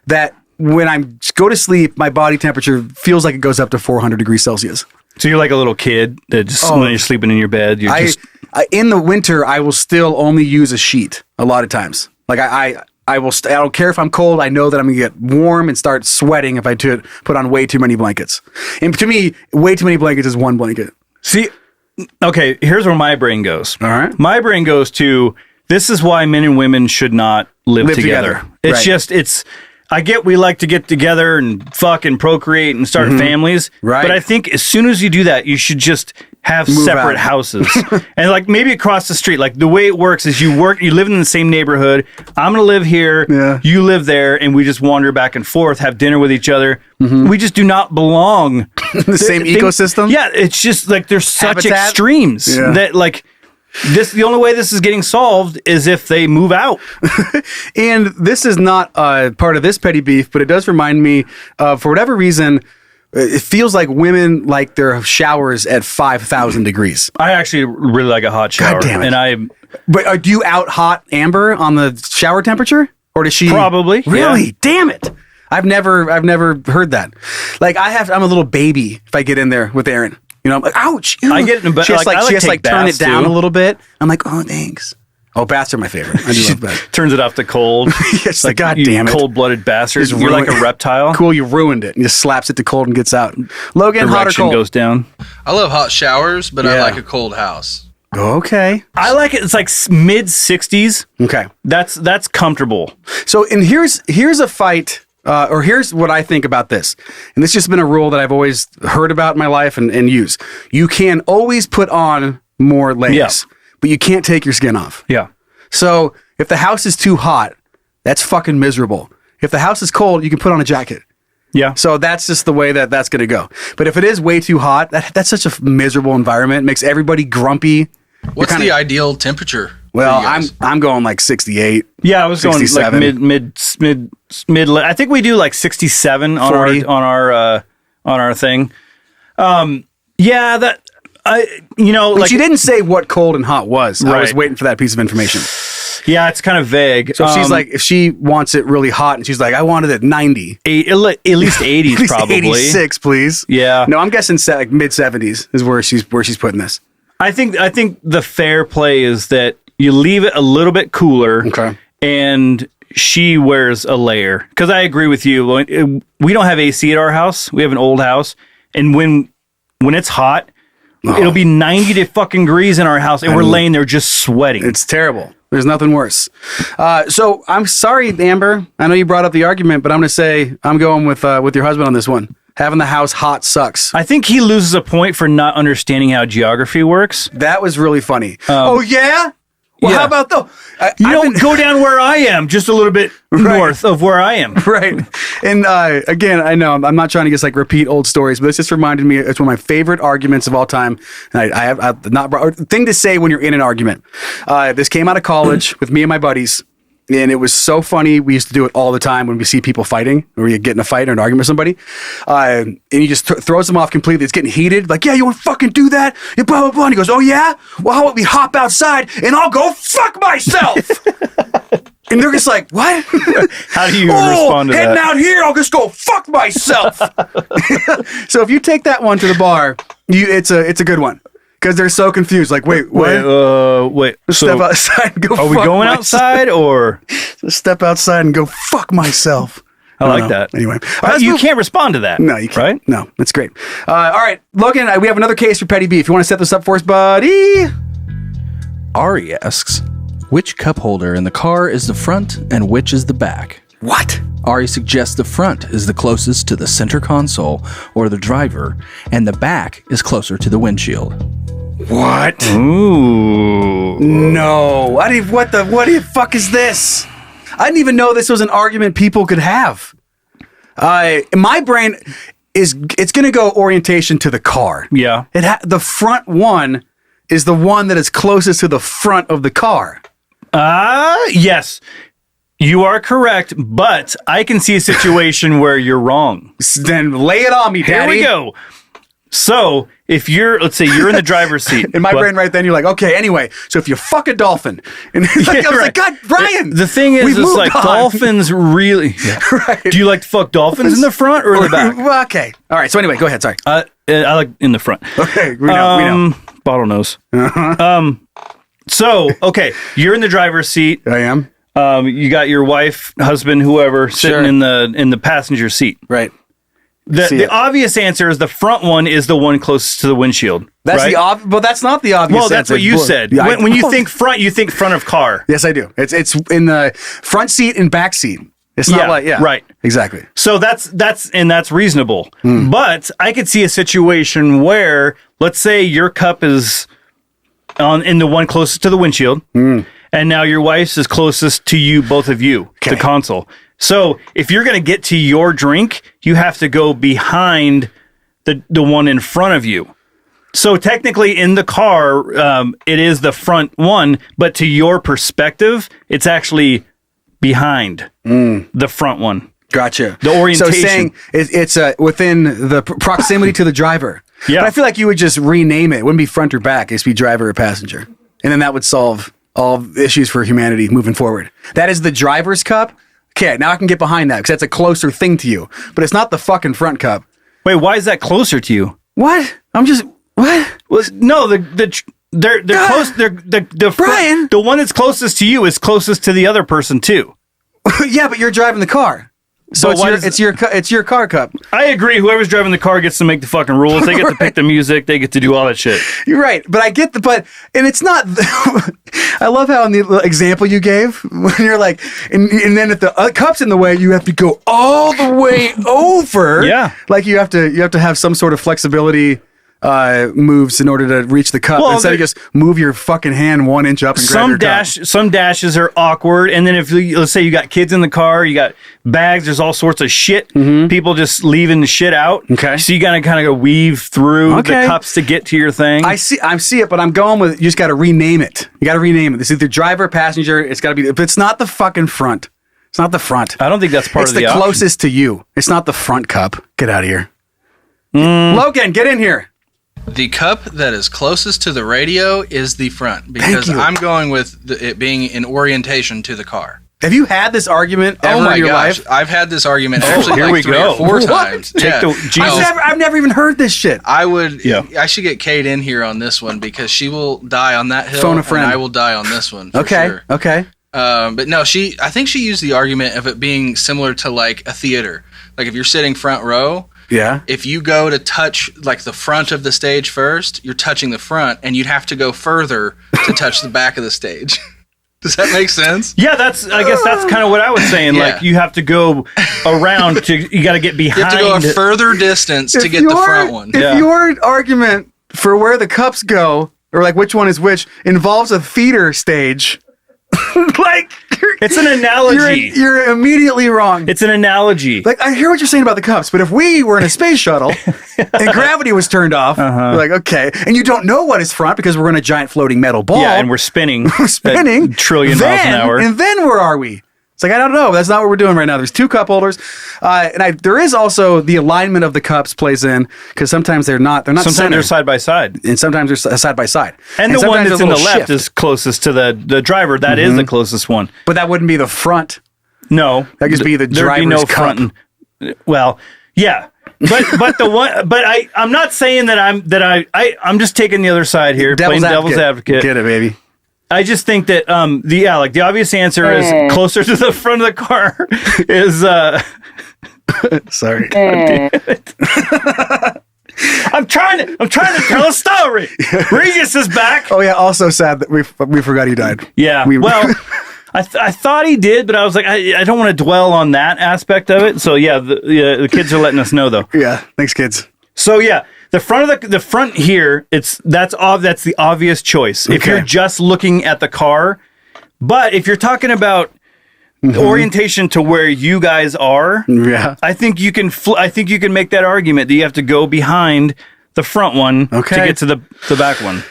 that when I go to sleep, my body temperature feels like it goes up to 400 degrees Celsius. So you're like a little kid that just when you're sleeping in your bed, you're in the winter, I will still only use a sheet a lot of times. Like I don't care if I'm cold. I know that I'm going to get warm and start sweating if I put on way too many blankets. And to me, way too many blankets is one blanket. See, okay, here's where my brain goes. All right. My brain goes to, this is why men and women should not live together. It's I get we like to get together and fuck and procreate and start families. Right. But I think as soon as you do that, you should just have separate houses. And like maybe across the street. Like the way it works is you live in the same neighborhood. I'm going to live here. Yeah. You live there. And we just wander back and forth, have dinner with each other. We just do not belong. The same ecosystem? Yeah. It's just like there's such extremes that like... the only way this is getting solved is if they move out. And this is not part of this petty beef, but it does remind me of, for whatever reason, it feels like women like their showers at 5,000 degrees. I actually really like a hot shower. God damn it. And But do you out hot Amber on the shower temperature? Or does she? Probably. Really? Yeah. Damn it. I've never heard that. Like I'm a little baby if I get in there with Aaron. You know, I'm like, ouch. Ew. I get it, but she has to turn it down too. a little bit. I'm like, oh, thanks. Oh, baths are my favorite. I do love baths. Turns it off to cold. It's like, God damn it. Cold-blooded bastard. You're like a reptile. Cool, you ruined it. And just slaps it to cold and gets out. Logan, hot or cold? Goes down. I love hot showers, but I like a cold house. Okay. I like it. It's like mid-60s. Okay. That's comfortable. So, and here's a fight... or here's what I think about this. And this has just been a rule that I've always heard about in my life and use. You can always put on more layers, but you can't take your skin off. Yeah. So if the house is too hot, that's fucking miserable. If the house is cold, you can put on a jacket. Yeah. So that's just the way that's going to go. But if it is way too hot, that's such a miserable environment. It makes everybody grumpy. What's the ideal temperature? Well, I'm going like 68. Yeah, I was 67. Going like mid. I think we do like 67 on our thing. Yeah, that But like you didn't say what cold and hot was. Right. I was waiting for that piece of information. Yeah, it's kind of vague. So she's like, if she wants it really hot, and she's like, I want it at 90, at least 80s, at least probably 86, please. Yeah. No, I'm guessing like mid 70s is where she's putting this. I think the fair play is that you leave it a little bit cooler, and she wears a layer. Because I agree with you. We don't have AC at our house. We have an old house, and when it's hot, It'll be 90 fucking degrees in our house, and we're laying there just sweating. It's terrible. There's nothing worse. So I'm sorry, Amber. I know you brought up the argument, but I'm going to say I'm going with your husband on this one. Having the house hot sucks. I think he loses a point for not understanding how geography works. That was really funny. Oh, yeah? Well, how about though? You don't go down where I am, just a little bit north of where I am. Right. And again, I know I'm not trying to just like repeat old stories, but this just reminded me. It's one of my favorite arguments of all time. And I have not thing to say when you're in an argument. This came out of college with me and my buddies. And it was so funny. We used to do it all the time when we see people fighting or you get in a fight or an argument with somebody. And he just throws them off completely. It's getting heated. Like, yeah, you want to fucking do that? And blah, blah, blah. And he goes, oh, yeah? Well, how about we hop outside and I'll go fuck myself? And they're just like, what? How do you respond to that? Heading out here, I'll just go fuck myself. So if you take that one to the bar, it's a good one. Because they're so confused. Like, wait, what? Wait. Step outside and go Are we going outside or? Step outside and go fuck myself. I like that. Anyway. You can't respond to that. No, you can't. Right? No, that's great. All right, Logan, we have another case for Petty Beef. You want to set this up for us, buddy? Ari asks, which cup holder in the car is the front and which is the back? What? Ari suggests the front is the closest to the center console or the driver, and the back is closer to the windshield. What? Ooh. No. What the fuck is this? I didn't even know this was an argument people could have. My brain it's going to go orientation to the car. Yeah. The front one is the one that is closest to the front of the car. Yes. You are correct, but I can see a situation where you're wrong. Then lay it on me, Daddy. Here we go. So, if let's say you're in the driver's seat. In my brain right then, you're like, okay, anyway, so if you fuck a dolphin. And I was like, God, Bryan. The thing is, it's like on. Dolphins really. Yeah. Right. Do you like to fuck dolphins in the front or in the back? Well, okay. All right, so anyway, go ahead, sorry. I like in the front. Okay, we know. Bottlenose. So, okay, you're in the driver's seat. I am. You got your wife, husband, whoever sitting in the passenger seat. Right. The obvious answer is the front one is the one closest to the windshield. That's right? But that's not the obvious. Well, that's answer. what you said. Yeah, when you think front, you think front of car. Yes, I do. It's in the front seat and back seat. It's not right. Exactly. So that's reasonable. But I could see a situation where, let's say your cup is in the one closest to the windshield. And now your wife's is closest to you, both of you, the console. So if you're going to get to your drink, you have to go behind the one in front of you. So technically in the car, it is the front one, but to your perspective, it's actually behind the front one. Gotcha. The orientation. So saying it's within the proximity to the driver. Yeah. But I feel like you would just rename it. It wouldn't be front or back. It'd be driver or passenger. And then that would solve all issues for humanity moving forward. That is the driver's cup. Okay, now I can get behind that because that's a closer thing to you. But it's not the fucking front cup. Wait, why is that closer to you? What? What? Well, no, they're close. The Bryan, the one that's closest to you is closest to the other person too. Yeah, but you're driving the car. So it's your car cup. I agree. Whoever's driving the car gets to make the fucking rules. They get to pick the music. They get to do all that shit. You're right, but I get and it's not. I love how in the example you gave when you're like, and then if the cup's in the way, you have to go all the way over. Yeah, like you have to have some sort of flexibility moves in order to reach the cup. Well, instead of just move your fucking hand 1 inch up and grab your cup. Some dashes are awkward, and then let's say you got kids in the car, you got bags, there's all sorts of shit. People just leaving the shit out. Okay, so you gotta kind of go weave through the cups to get to your thing. I see it, but I'm going with you just got to rename it. You got to rename it. It's either driver, passenger. It's got to be. But it's not the fucking front. It's not the front. I don't think that's part of the option. It's the closest to you. It's not the front cup. Get out of here, Logan. Get in here. The cup that is closest to the radio is the front because I'm going with it being in orientation to the car. Have you had this argument ever in your life? I've had this argument actually here we 3 go. or 4 times. I've never even heard this shit. I should get Kate in here on this one because she will die on that hill. Phone a friend. And I will die on this one. Okay. Sure. Okay. But no, I think she used the argument of it being similar to like a theater. Like if you're sitting front row, Yeah. If you go to touch like the front of the stage first, you're touching the front, and you'd have to go further to touch the back of the stage. Does that make sense? Yeah, I guess that's kind of what I was saying. Yeah. Like, you have to go around you got to get behind. You have to go a further distance to get the front one. If your argument for where the cups go, or like which one is which, involves a theater stage, like, it's an analogy. You're immediately wrong. It's an analogy. Like, I hear what you're saying about the cups, but if we were in a space shuttle and gravity was turned off, we're like, okay, and you don't know what is front because we're in a giant floating metal ball. Yeah, and we're spinning. We're spinning. A trillion miles an hour. And then where are we? It's like, I don't know. That's not what we're doing right now. There's 2 cup holders. There is also the alignment of the cups plays in, because sometimes they're not sometimes centered. they're side by side. And sometimes they're side by side. And the one sometimes that's there's in a the little left shift. is closest to the driver. That is the closest one. But that wouldn't be the front. No. That'd just be the There'd be driver's no cup. front. Well, yeah. But the one, but I'm not saying that I'm just taking the other side here, playing devil's advocate. Get it, baby. I just think that the obvious answer is closer to the front of the car is sorry. God damn it. I'm trying to tell a story. Regis is back. Oh yeah, also sad that we forgot he died. Yeah. Well, I thought he did, but I was like, I don't want to dwell on that aspect of it. So yeah, the kids are letting us know though. Yeah. Thanks, kids. So yeah, the front here, that's the obvious choice. If you're just looking at the car, but if you're talking about orientation to where you guys are, I think you can make that argument that you have to go behind the front one to get to the back one.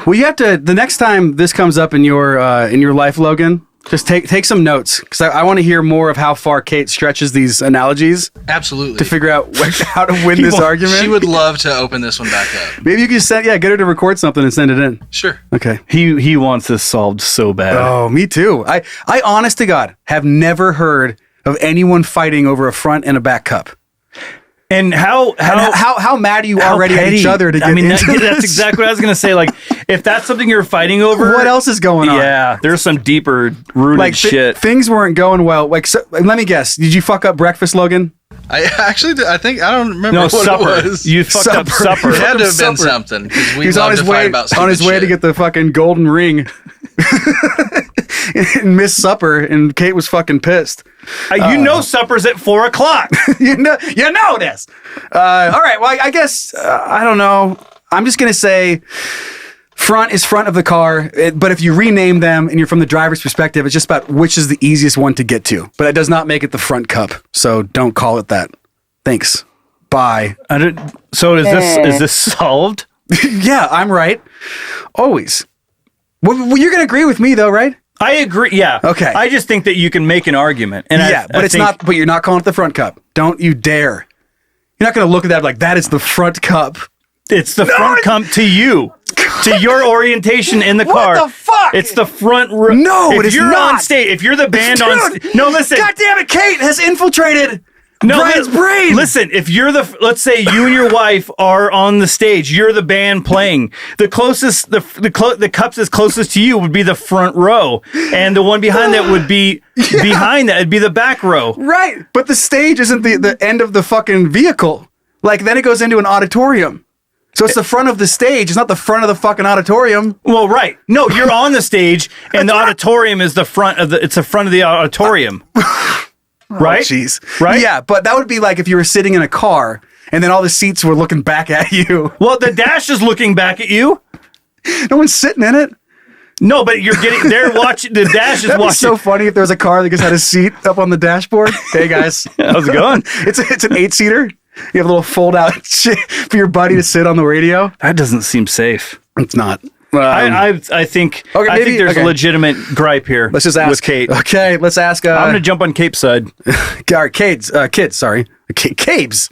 Well, you have to, the next time this comes up in your life, Logan, just take some notes, because I want to hear more of how far Kate stretches these analogies. Absolutely. To figure out how to win this argument. She would love to open this one back up. Maybe you can get her to record something and send it in. Sure. Okay. He wants this solved so bad. Oh, me too. I honest to God have never heard of anyone fighting over a front and a back cup. And how mad are you already at each other to get into that's this? exactly what I was going to say. Like, if that's something you're fighting over, what else is going on? Yeah, there's some deeper rooted shit. Things weren't going well. Like, so, let me guess. Did you fuck up breakfast, Logan? I don't remember what supper. it was. You fucked up supper. It had to have been something, because we He's love on his to fight about on his way to get the fucking golden ring. And missed supper, and Kate was fucking pissed. Supper's at 4:00. you know this. All right. Well, I guess I don't know. I'm just gonna say front is front of the car. But if you rename them and you're from the driver's perspective, it's just about which is the easiest one to get to. But it does not make it the front cup. So don't call it that. Thanks. Bye. So is this solved? Yeah, I'm right. Always. Well, you're gonna agree with me though, right? I agree. Yeah. Okay. I just think that you can make an argument. And but you're not calling it the front cup. Don't you dare. You're not going to look at that like that is the front cup. It's the front cup to you. To your orientation in the car. What the fuck? It's the front row. No, it is not. If you're not. on stage, if you're the band on stage. No, listen. God damn it, Kate has infiltrated Bryan's brain. Listen, if you're let's say you and your wife are on the stage, you're the band playing. The closest, the cups as closest to you would be the front row, and the one behind that would be behind that. It'd be the back row. Right, but the stage isn't the end of the fucking vehicle. Like then it goes into an auditorium. So it's the front of the stage. It's not the front of the fucking auditorium. Well, right. No, you're on the stage, and the auditorium is the front of the. It's the front of the auditorium. Right? Jeez. Right? Yeah, but that would be like if you were sitting in a car and then all the seats were looking back at you. Well, the dash is looking back at you. No one's sitting in it. No, but they're watching. The dash is That'd watching. Be so funny if there was a car that just had a seat up on the dashboard. Hey, guys. How's it going? It's an 8-seater. You have a little fold-out shit for your buddy to sit on the radio. That doesn't seem safe. It's not. I think there's a legitimate gripe here. Let's just ask with Kate. Okay, let's ask. I'm going to jump on Cape's side. Kids. Sorry, Cabes.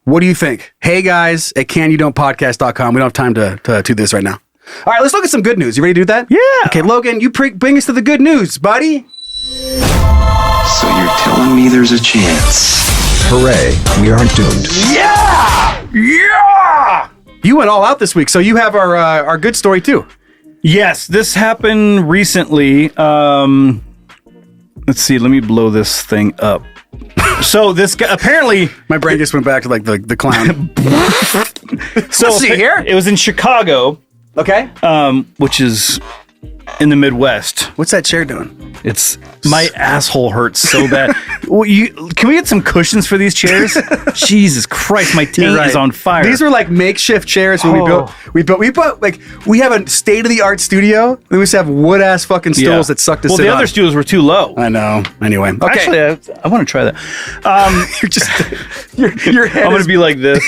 What do you think? Hey guys at canyoudon'tpodcast.com. We don't have time to do this right now. All right, let's look at some good news. You ready to do that? Yeah. Okay, Logan, you bring us to the good news, buddy. So you're telling me there's a chance? Hooray! We aren't doomed. Yeah. You went all out this week, so you have our good story too. Yes, this happened recently. Let's see. Let me blow this thing up. So this guy apparently, my brain just went back to like the clown. So Let's see here. It was in Chicago. Okay. Which is in the Midwest. What's that chair doing? It's my asshole hurts so bad. Well, can we get some cushions for these chairs? Jesus Christ, my taint is on fire. These were like makeshift chairs when we built like we have a state of the art studio. And we used to have wood ass fucking stools that sucked us. Well, the other stools were too low. I know. Anyway, okay. Actually, I want to try that. You're just your head. I'm gonna be like this.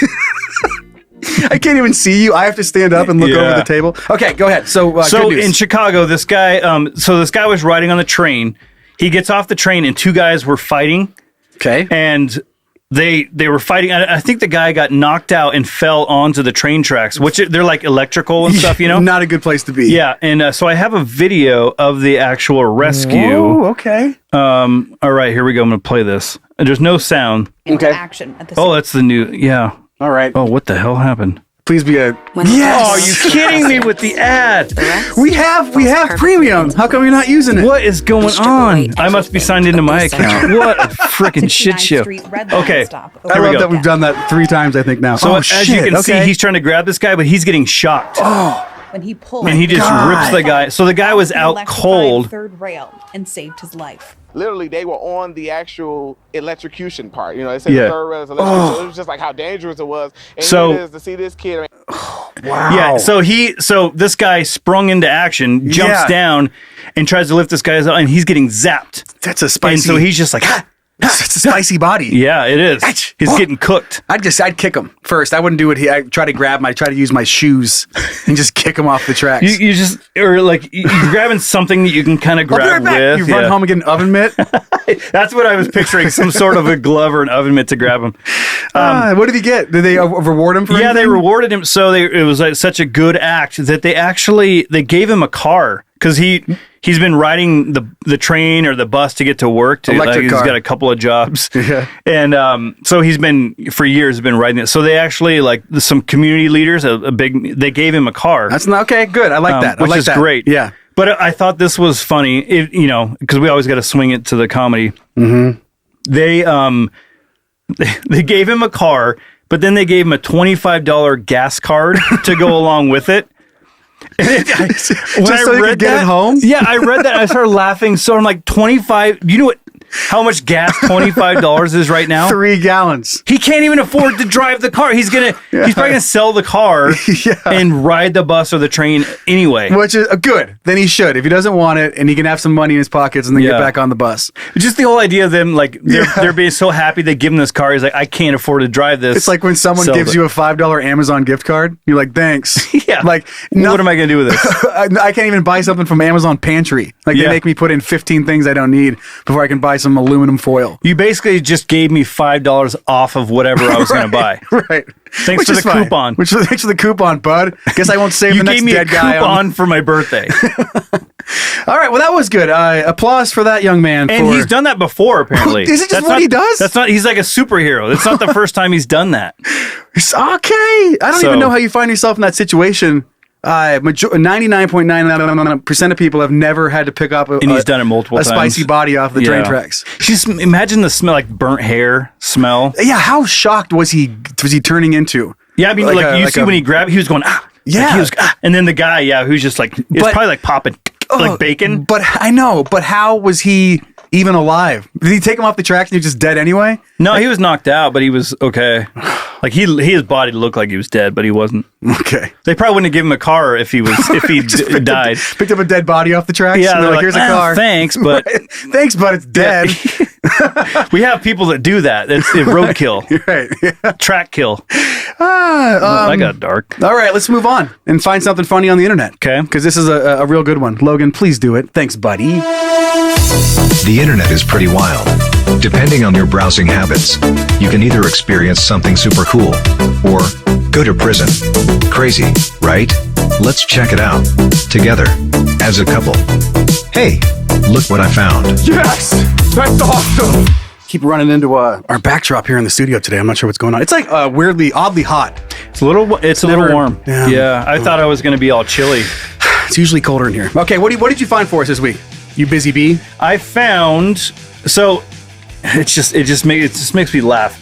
I can't even see you. I have to stand up and look over the table. Okay, go ahead. So good news. In Chicago, this guy was riding on the train. He gets off the train and two guys were fighting. Okay. And they were fighting. I think the guy got knocked out and fell onto the train tracks, which they're like electrical and stuff, you know? Not a good place to be. Yeah. And so I have a video of the actual rescue. Oh, okay. All right, here we go. I'm going to play this. There's no sound. Into action at the that's the new. Yeah. All right. Oh, what the hell happened? Please be a. Yes. Oh, are you kidding me with the ad? We have premium. How come you're not using it? What is going on? I must be signed into my account. What a freaking shit show. Okay. I love that we've done that 3 times, I think now. So as you can see, he's trying to grab this guy, but he's getting shocked. Oh. When he pulled, and he just rips the guy. So the guy was out cold. Third rail and saved his life. Literally, they were on the actual electrocution part. You know, they said the third rail is electrocution. So it was just like how dangerous it was. And so it is to see this kid. Wow. Yeah. So this guy sprung into action, jumps down, and tries to lift this guy up, and he's getting zapped. That's a spicy. And so he's just like. It's a spicy body. Yeah, it is. He's getting cooked. I'd kick him first. I wouldn't do it. I'd try to grab him. I'd try to use my shoes and just kick him off the tracks. You're grabbing something that you can kind of grab with. You run home and get an oven mitt. That's what I was picturing. Some sort of a glove or an oven mitt to grab him. What did he get? Did they reward him for anything? Yeah, they rewarded him. So it was like such a good act that they gave him a car. Because he's been riding the train or the bus to get to work. He's got a couple of jobs. Yeah. And so he's been, for years, been riding it. So they actually, some community leaders, they gave him a car. That's not, okay, good. I like that. Which is great. Yeah. But I thought this was funny, because we always got to swing it to the comedy. Mm-hmm. They gave him a car, but then they gave him a $25 gas card to go along with it. Just so you could get it home? Yeah, I read that and I started laughing. So I'm like, 25. You know how much gas $25 is right now? 3 gallons. He can't even afford to drive the car. He's probably gonna sell the car and ride the bus or the train anyway. Which is good. Then he should. If he doesn't want it, and he can have some money in his pockets and then get back on the bus. Just the whole idea of them they're being so happy they give him this car. He's like, I can't afford to drive this. It's like when someone gives you a $5 Amazon gift card. You're like, thanks. Yeah. Like, what am I gonna do with this? I can't even buy something from Amazon Pantry. Like they make me put in 15 things I don't need before I can buy some aluminum foil. You basically just gave me $5 off of whatever I was going to buy. Right. Thanks for the coupon. Thanks for the coupon, bud. Guess I won't save the next dead guy. You gave me a coupon for my birthday. All right. Well, that was good. Applause for that young man. And he's done that before, apparently. Is it just what he does? That's not. He's like a superhero. It's not the first time he's done that. It's okay. I don't even know how you find yourself in that situation. 99.9% of people have never had to pick up and he's done it multiple times. Spicy body off the train tracks. Just imagine the smell, like burnt hair smell. Yeah, how shocked was he turning into? Yeah, I mean, when he grabbed, he was going, ah. Yeah. Like he was, ah. And then the guy, who's just like, it's probably like popping, like bacon. But I know, but how was he even alive? Did he take him off the tracks and he was just dead anyway? No, he was knocked out, but he was okay. Like his body looked like he was dead, but he wasn't. Okay. They probably wouldn't have given him a car if he died. Picked up a dead body off the tracks. Yeah, and they're like, here's a car. Thanks, but thanks, but it's dead. We have people that do that. It's roadkill. Right. Yeah. Track kill. I got dark. All right, let's move on and find something funny on the internet. Okay. Because this is a real good one. Logan, please do it. Thanks, buddy. The internet is pretty wild. Depending on your browsing habits, you can either experience something super cool or go to prison. Crazy, right? Let's check it out together as a couple. Hey, look what I found. Yes, that's awesome. Keep running into our backdrop here in the studio today. I'm not sure what's going on. It's like oddly hot. It's a little warm. Yeah. I thought I was going to be all chilly. It's usually colder in here. Okay, what did you find for us this week? You busy bee? I found so it just makes me laugh.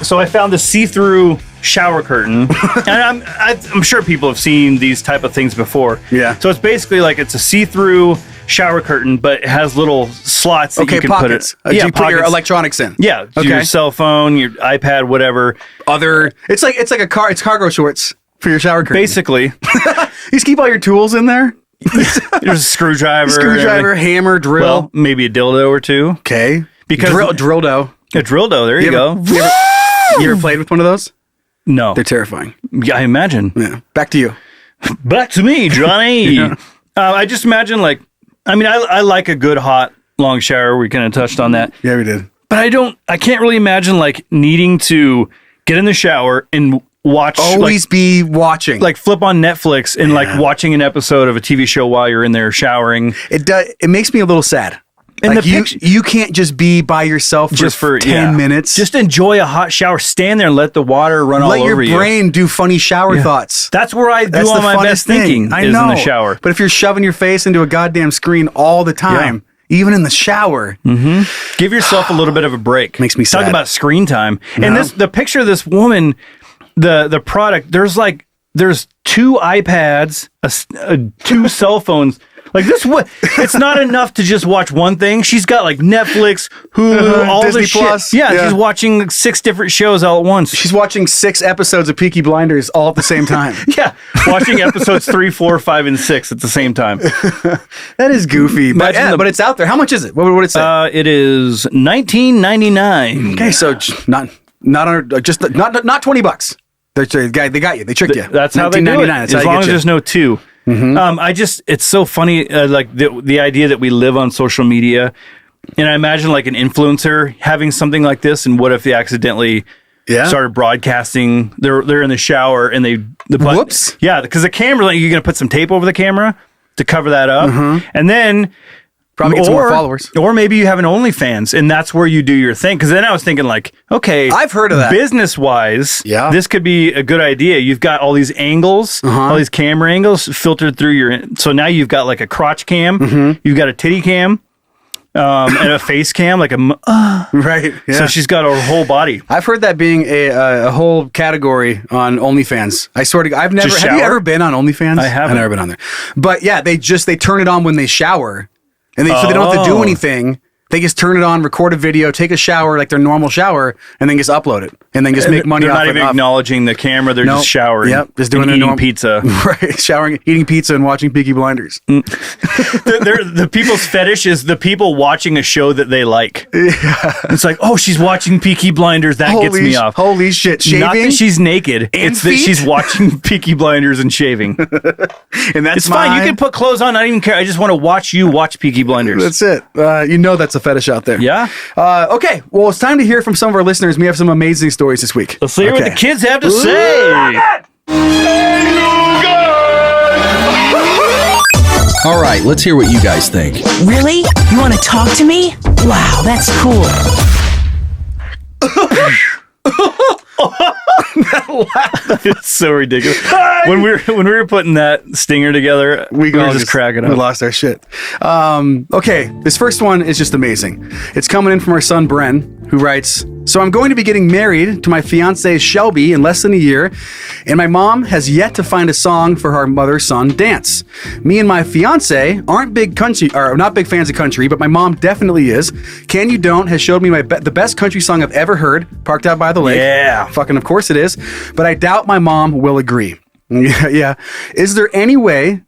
So I found the see-through shower curtain, and I'm sure people have seen these type of things before. Yeah. So it's basically like it's a see-through shower curtain, but it has little slots that you can pockets. put it. You put your electronics in. Yeah. Your cell phone, your iPad, whatever. It's like a car. It's cargo shorts for your shower curtain. Basically. You just keep all your tools in there. There's a screwdriver, hammer, drill, well, maybe a dildo or two. Okay. Because dildo. A dildo. There you go. You ever played with one of those? No. They're terrifying. Yeah, I imagine. Yeah. Back to you. Back to me, Johnny. Yeah. I just imagine I like a good hot long shower. We kind of touched on that. Yeah, we did. But I can't really imagine needing to get in the shower and watch. Always be watching. Like flip on Netflix and watching an episode of a TV show while you're in there showering. It makes me a little sad. And you can't just be by yourself for 10 minutes. Just enjoy a hot shower. Stand there and let the water run all over you. Let your brain do funny shower thoughts. That's where I do all my best thinking. I is know. In the shower. But if you're shoving your face into a goddamn screen all the time, even in the shower, give yourself a little bit of a break. Makes me sad. Talk about screen time. And the picture of this woman, the product. There's 2 iPads, 2 cell phones. It's not enough to just watch one thing. She's got Netflix, Hulu, all Disney this Plus. shit. Yeah, she's watching 6 different shows all at once. She's watching 6 episodes of Peaky Blinders all at the same time. Yeah, watching episodes 3, 4, 5, and 6 at the same time. That is goofy, but it's out there. How much is it? What would it say? It is $19.99. Okay, so not $20. They got you. They tricked you. That's how they do it. As long as there's no 2. It's so funny, the idea that we live on social media, and I imagine an influencer having something like this, and what if they accidentally started broadcasting? They're in the shower and whoops. Yeah, because the camera, you're gonna put some tape over the camera to cover that up, and then. Probably get some more followers. Or maybe you have an OnlyFans, and that's where you do your thing. Because then I was thinking, okay, I've heard of that. Business-wise, this could be a good idea. You've got all these angles, all these camera angles filtered through your... So now you've got a crotch cam, you've got a titty cam, and a face cam, right. Yeah. So she's got her whole body. I've heard that being a whole category on OnlyFans. I sort of... Have you ever been on OnlyFans? I haven't. I've never been on there. But yeah, they turn it on when they shower. And so they don't have to do anything. They just turn it on, record a video, take a shower like their normal shower, and then just upload it. And then just make money off it. They're not even acknowledging the camera. They're just showering. Yep. Just doing eating pizza. Right. Showering, eating pizza, and watching Peaky Blinders. The people's fetish is the people watching a show that they like. Yeah. It's she's watching Peaky Blinders. That gets me off. Holy shit. Shaving? Not that she's naked. It's that she's watching Peaky Blinders and shaving. And it's fine. You can put clothes on. I don't even care. I just want to watch you watch Peaky Blinders. That's it. That's a fetish out there. Yeah. Okay. Well, it's time to hear from some of our listeners. We have some amazing stories this week. Let's hear what the kids have to say. All right, let's hear what you guys think. Really? You want to talk to me? Wow, that's cool. It's so ridiculous. When we were putting that stinger together, we were just cracking up. We lost our shit. Okay, this first one is just amazing. It's coming in from our son Bryan, who writes, "So I'm going to be getting married to my fiancée Shelby in less than a year, and my mom has yet to find a song for her mother-son dance. Me and my fiancée aren't not big fans of country, but my mom definitely is. Can You Don't has showed me the best country song I've ever heard, Parked Out by the Lake. Yeah. Fucking of course it is. But I doubt my mom will agree. Yeah. Is there any way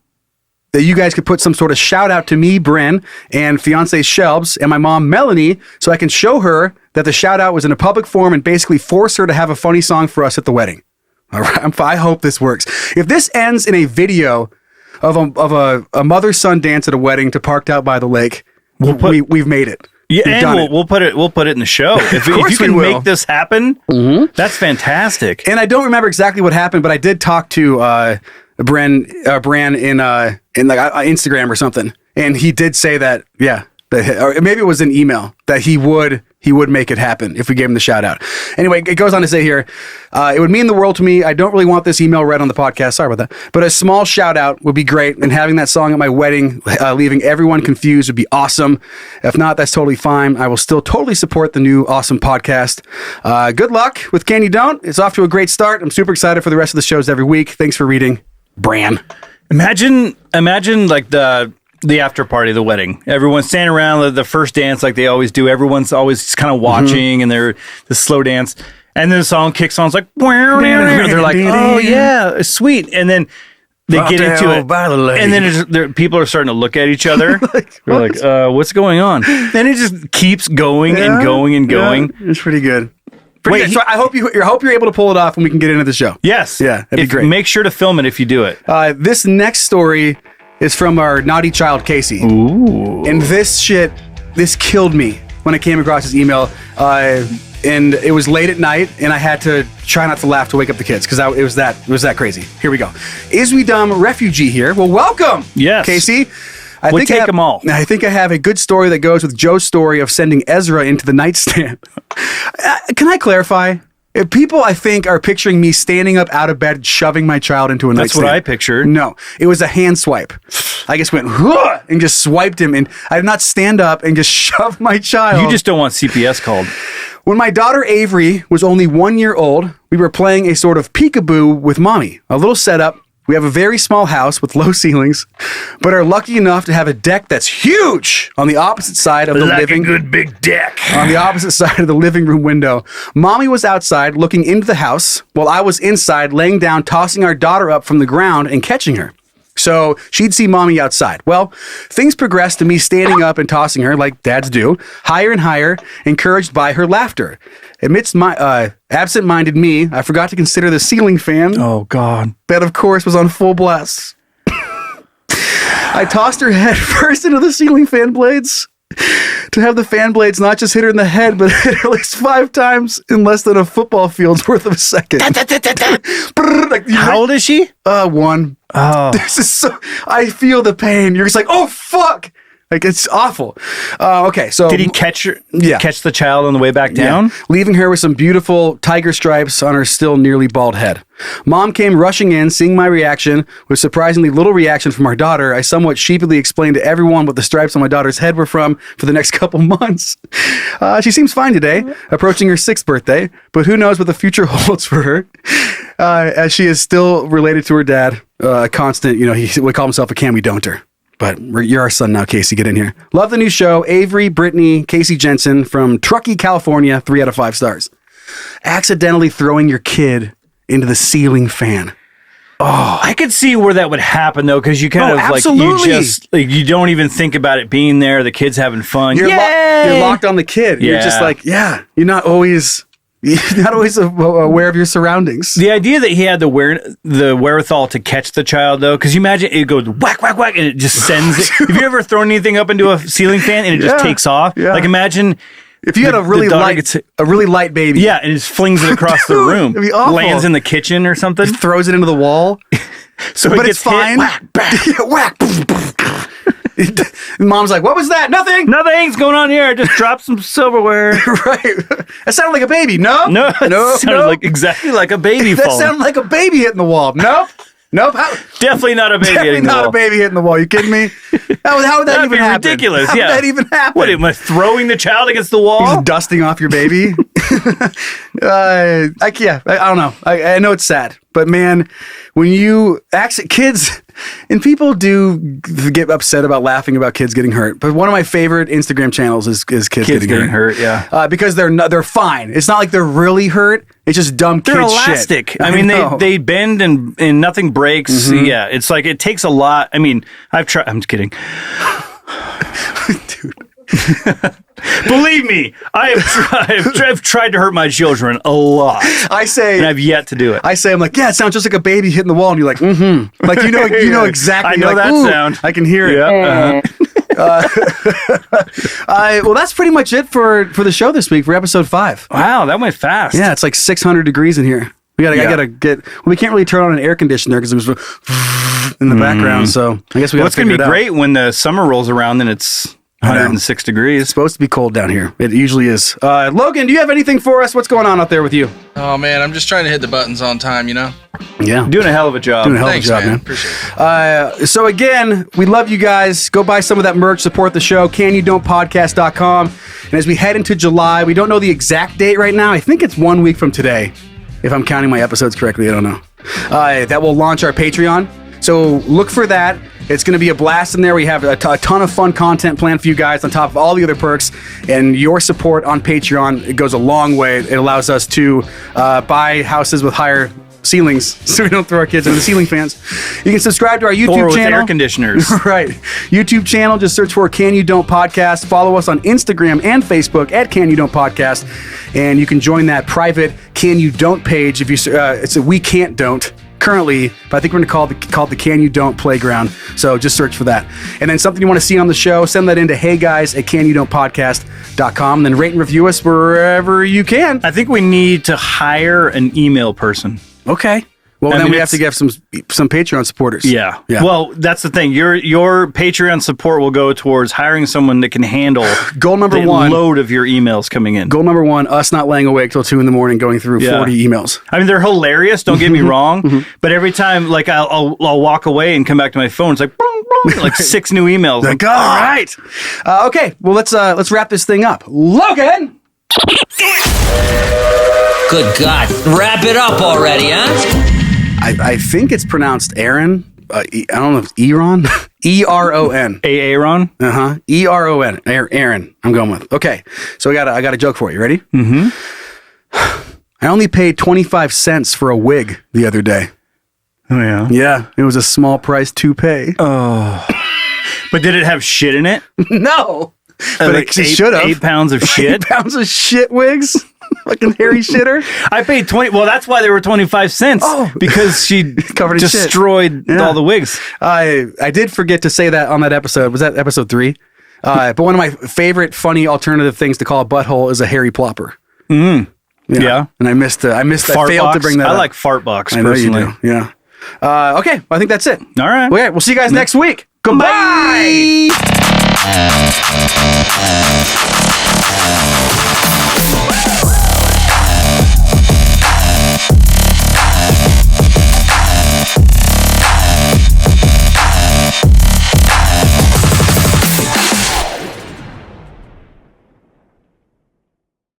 that you guys could put some sort of shout out to me, Bryn, and fiancé Shelbs, and my mom, Melanie, so I can show her that the shout out was in a public forum and basically force her to have a funny song for us at the wedding? All right. I hope this works. If this ends in a video of a mother-son dance at a wedding to Parked Out by the Lake, we've made it. Yeah, and we'll put it in the show. If you can make this happen, that's fantastic. And I don't remember exactly what happened, but I did talk to Bryan in Instagram or something, and he did say that or maybe it was an email that he would he would make it happen if we gave him the shout out. Anyway, it goes on to say here, it would mean the world to me. I don't really want this email read on the podcast. Sorry about that. But a small shout out would be great. And having that song at my wedding, leaving everyone confused would be awesome. If not, that's totally fine. I will still totally support the new awesome podcast. Good luck with Can You Don't. It's off to a great start. I'm super excited for the rest of the shows every week. Thanks for reading. Bryan. Imagine like the after party, the wedding. Everyone's standing around the first dance like they always do. Everyone's always kind of watching and they're the slow dance. And then the song kicks on. It's like, they're like, oh yeah, sweet. And then they get into it. And then people are starting to look at each other. They're like, what's going on? Then it just keeps going and going and going. Yeah, it's pretty good. Good. So I hope you're able to pull it off and we can get into the show. Yes. Yeah, that'd be great. Make sure to film it if you do it. This next story is from our naughty child, Casey. Ooh. And this killed me when I came across his email. And it was late at night, and I had to try not to laugh to wake up the kids because it was that crazy. Here we go. Is We Dumb refugee here? Well, welcome, yes, Casey. We'll take them all. I think I have a good story that goes with Joe's story of sending Ezra into the nightstand. Can I clarify? People, I think, are picturing me standing up out of bed, shoving my child into a nightstand. That's what I pictured. No, it was a hand swipe. I just went, "Huh," and just swiped him. And I did not stand up and just shove my child. You just don't want CPS called. When my daughter Avery was only 1 year old, we were playing a sort of peekaboo with mommy. A little setup. We have a very small house with low ceilings, but are lucky enough to have a deck that's huge on the opposite side of the living. A good big deck. On the opposite side of the living room window. Mommy was outside looking into the house while I was inside laying down, tossing our daughter up from the ground and catching her. So she'd see mommy outside. Well, things progressed to me standing up and tossing her like dads do, higher and higher, encouraged by her laughter. Amidst my absent-minded me, I forgot to consider the ceiling fan. Oh, God. That, of course, was on full blast. I tossed her head first into the ceiling fan blades to have the fan blades not just hit her in the head, but hit her at least 5 times in less than a football field's worth of a second. How old is she? 1. Oh. This is so... I feel the pain. You're just like, oh, fuck! Like, it's awful. Okay, so... Did he catch her? Yeah. Catch the child on the way back down? Yeah. Leaving her with some beautiful tiger stripes on her still nearly bald head. Mom came rushing in, seeing my reaction. With surprisingly little reaction from our daughter, I somewhat sheepishly explained to everyone what the stripes on my daughter's head were from for the next couple months. She seems fine today, approaching her 6th birthday, but who knows what the future holds for her, as she is still related to her dad. Constant, he would call himself a can-we-don't-er. But you're our son now, Casey. Get in here. Love the new show. Avery, Brittany, Casey Jensen from Truckee, California. 3 out of 5 stars. Accidentally throwing your kid into the ceiling fan. Oh, I could see where that would happen though, because you kind of absolutely. you don't even think about it being there. The kid's having fun. You're locked on the kid. Yeah. You're just like, you're not always aware of your surroundings. The idea that he had the wherewithal to catch the child, though, because you imagine it goes whack, whack, whack, and it just sends it. Have you ever thrown anything up into a ceiling fan and it just takes off? Yeah. Like, imagine if you had a really light baby. Yeah, and it just flings it across the room. It'd be awful. Lands in the kitchen or something. Just throws it into the wall. But it's fine. Whack, whack. Mom's like, what was that? Nothing's going on here. I just dropped some silverware. Right. That sounded like a baby. No. Sounded like exactly like a baby that falling. Sounded like a baby hitting the wall. Nope. Definitely not a baby hitting the wall. Definitely not a baby hitting the wall. You kidding me? How would that even happen? Ridiculous. How would that even happen? What, am I throwing the child against the wall? Just dusting off your baby? I don't know. I know it's sad, but man, when you kids, and people do get upset about laughing about kids getting hurt, but one of my favorite Instagram channels is kids getting hurt. Yeah, because they're fine. It's not like they're really hurt. It's just dumb kids. They're elastic. Shit. I mean, they bend and nothing breaks. Mm-hmm. Yeah, it's like it takes a lot. I mean, I've tried. I'm just kidding. Dude. Believe me, I've tried to hurt my children a lot. And I've yet to do it. I'm like, yeah, it sounds just like a baby hitting the wall, and you're like, mm-hmm. Like you know exactly. I know that sound. I can hear it. Yeah. Well, that's pretty much it for the show this week for episode 5. Wow, that went fast. Yeah, it's like 600 degrees in here. I gotta get. Well, we can't really turn on an air conditioner because it was in the background. So I guess we got. It's gonna be great when the summer rolls around. Then it's 106 degrees. It's supposed to be cold down here. It usually is. Logan, do you have anything for us? What's going on out there with you? Oh man, I'm just trying to hit the buttons on time, you know? Yeah. Doing a hell of a job. Thanks, man. Appreciate it. So again, we love you guys. Go buy some of that merch, support the show, canyoudon'tpodcast.com. And as we head into July, we don't know the exact date right now. I think it's 1 week from today, if I'm counting my episodes correctly. I don't know. That will launch our Patreon. So look for that. It's going to be a blast in there. We have a ton of fun content planned for you guys on top of all the other perks. And your support on Patreon, it goes a long way. It allows us to buy houses with higher ceilings so we don't throw our kids into the ceiling fans. You can subscribe to our YouTube or with channel. air conditioners. Right. YouTube channel. Just search for Can You Don't Podcast. Follow us on Instagram and Facebook at Can You Don't Podcast. And you can join that private Can You Don't page if you. It's a We Can't Don't. Currently, but I think we're going to call it the Can You Don't Playground. So just search for that. And then something you want to see on the show, send that into heyguys@canyoudon'tpodcast.com. Then rate and review us wherever you can. I think we need to hire an email person. Okay. Well, then we have to get some Patreon supporters. Yeah. Well, that's the thing. Your Patreon support will go towards hiring someone that can handle goal number the one load of your emails coming in. Goal number one, us not laying awake till 2 a.m. going through 40 emails. I mean, they're hilarious. Don't get me wrong. But every time, like, I'll walk away and come back to my phone. It's like, boom, boom, like 6 new emails. Like, all right. Okay. Well, let's wrap this thing up. Logan. Good God. Wrap it up already, huh? I think it's pronounced Aaron. I don't know if it's Eron. E-R-O-N. Aaron? Uh-huh. E-R-O-N. Aaron. I'm going with. Okay. So I got a joke for you. Ready? Mm-hmm. I only paid 25 cents for a wig the other day. Oh, yeah? Yeah. It was a small price to pay. Oh. But did it have shit in it? No. But like it should have. 8 pounds of shit? 8 pounds of shit wigs? Fucking hairy shitter. I paid 20. Well, that's why they were 25 cents. Oh, because she covered destroyed all the wigs. I did forget to say that on that episode. Was that episode 3? But one of my favorite funny alternative things to call a butthole is a hairy plopper. Mm. Yeah. And I missed. I failed to bring that up. I like fart box I know personally. You do. Yeah. Okay. Well, I think that's it. All right. Well, we'll see you guys next week. Goodbye. Bye.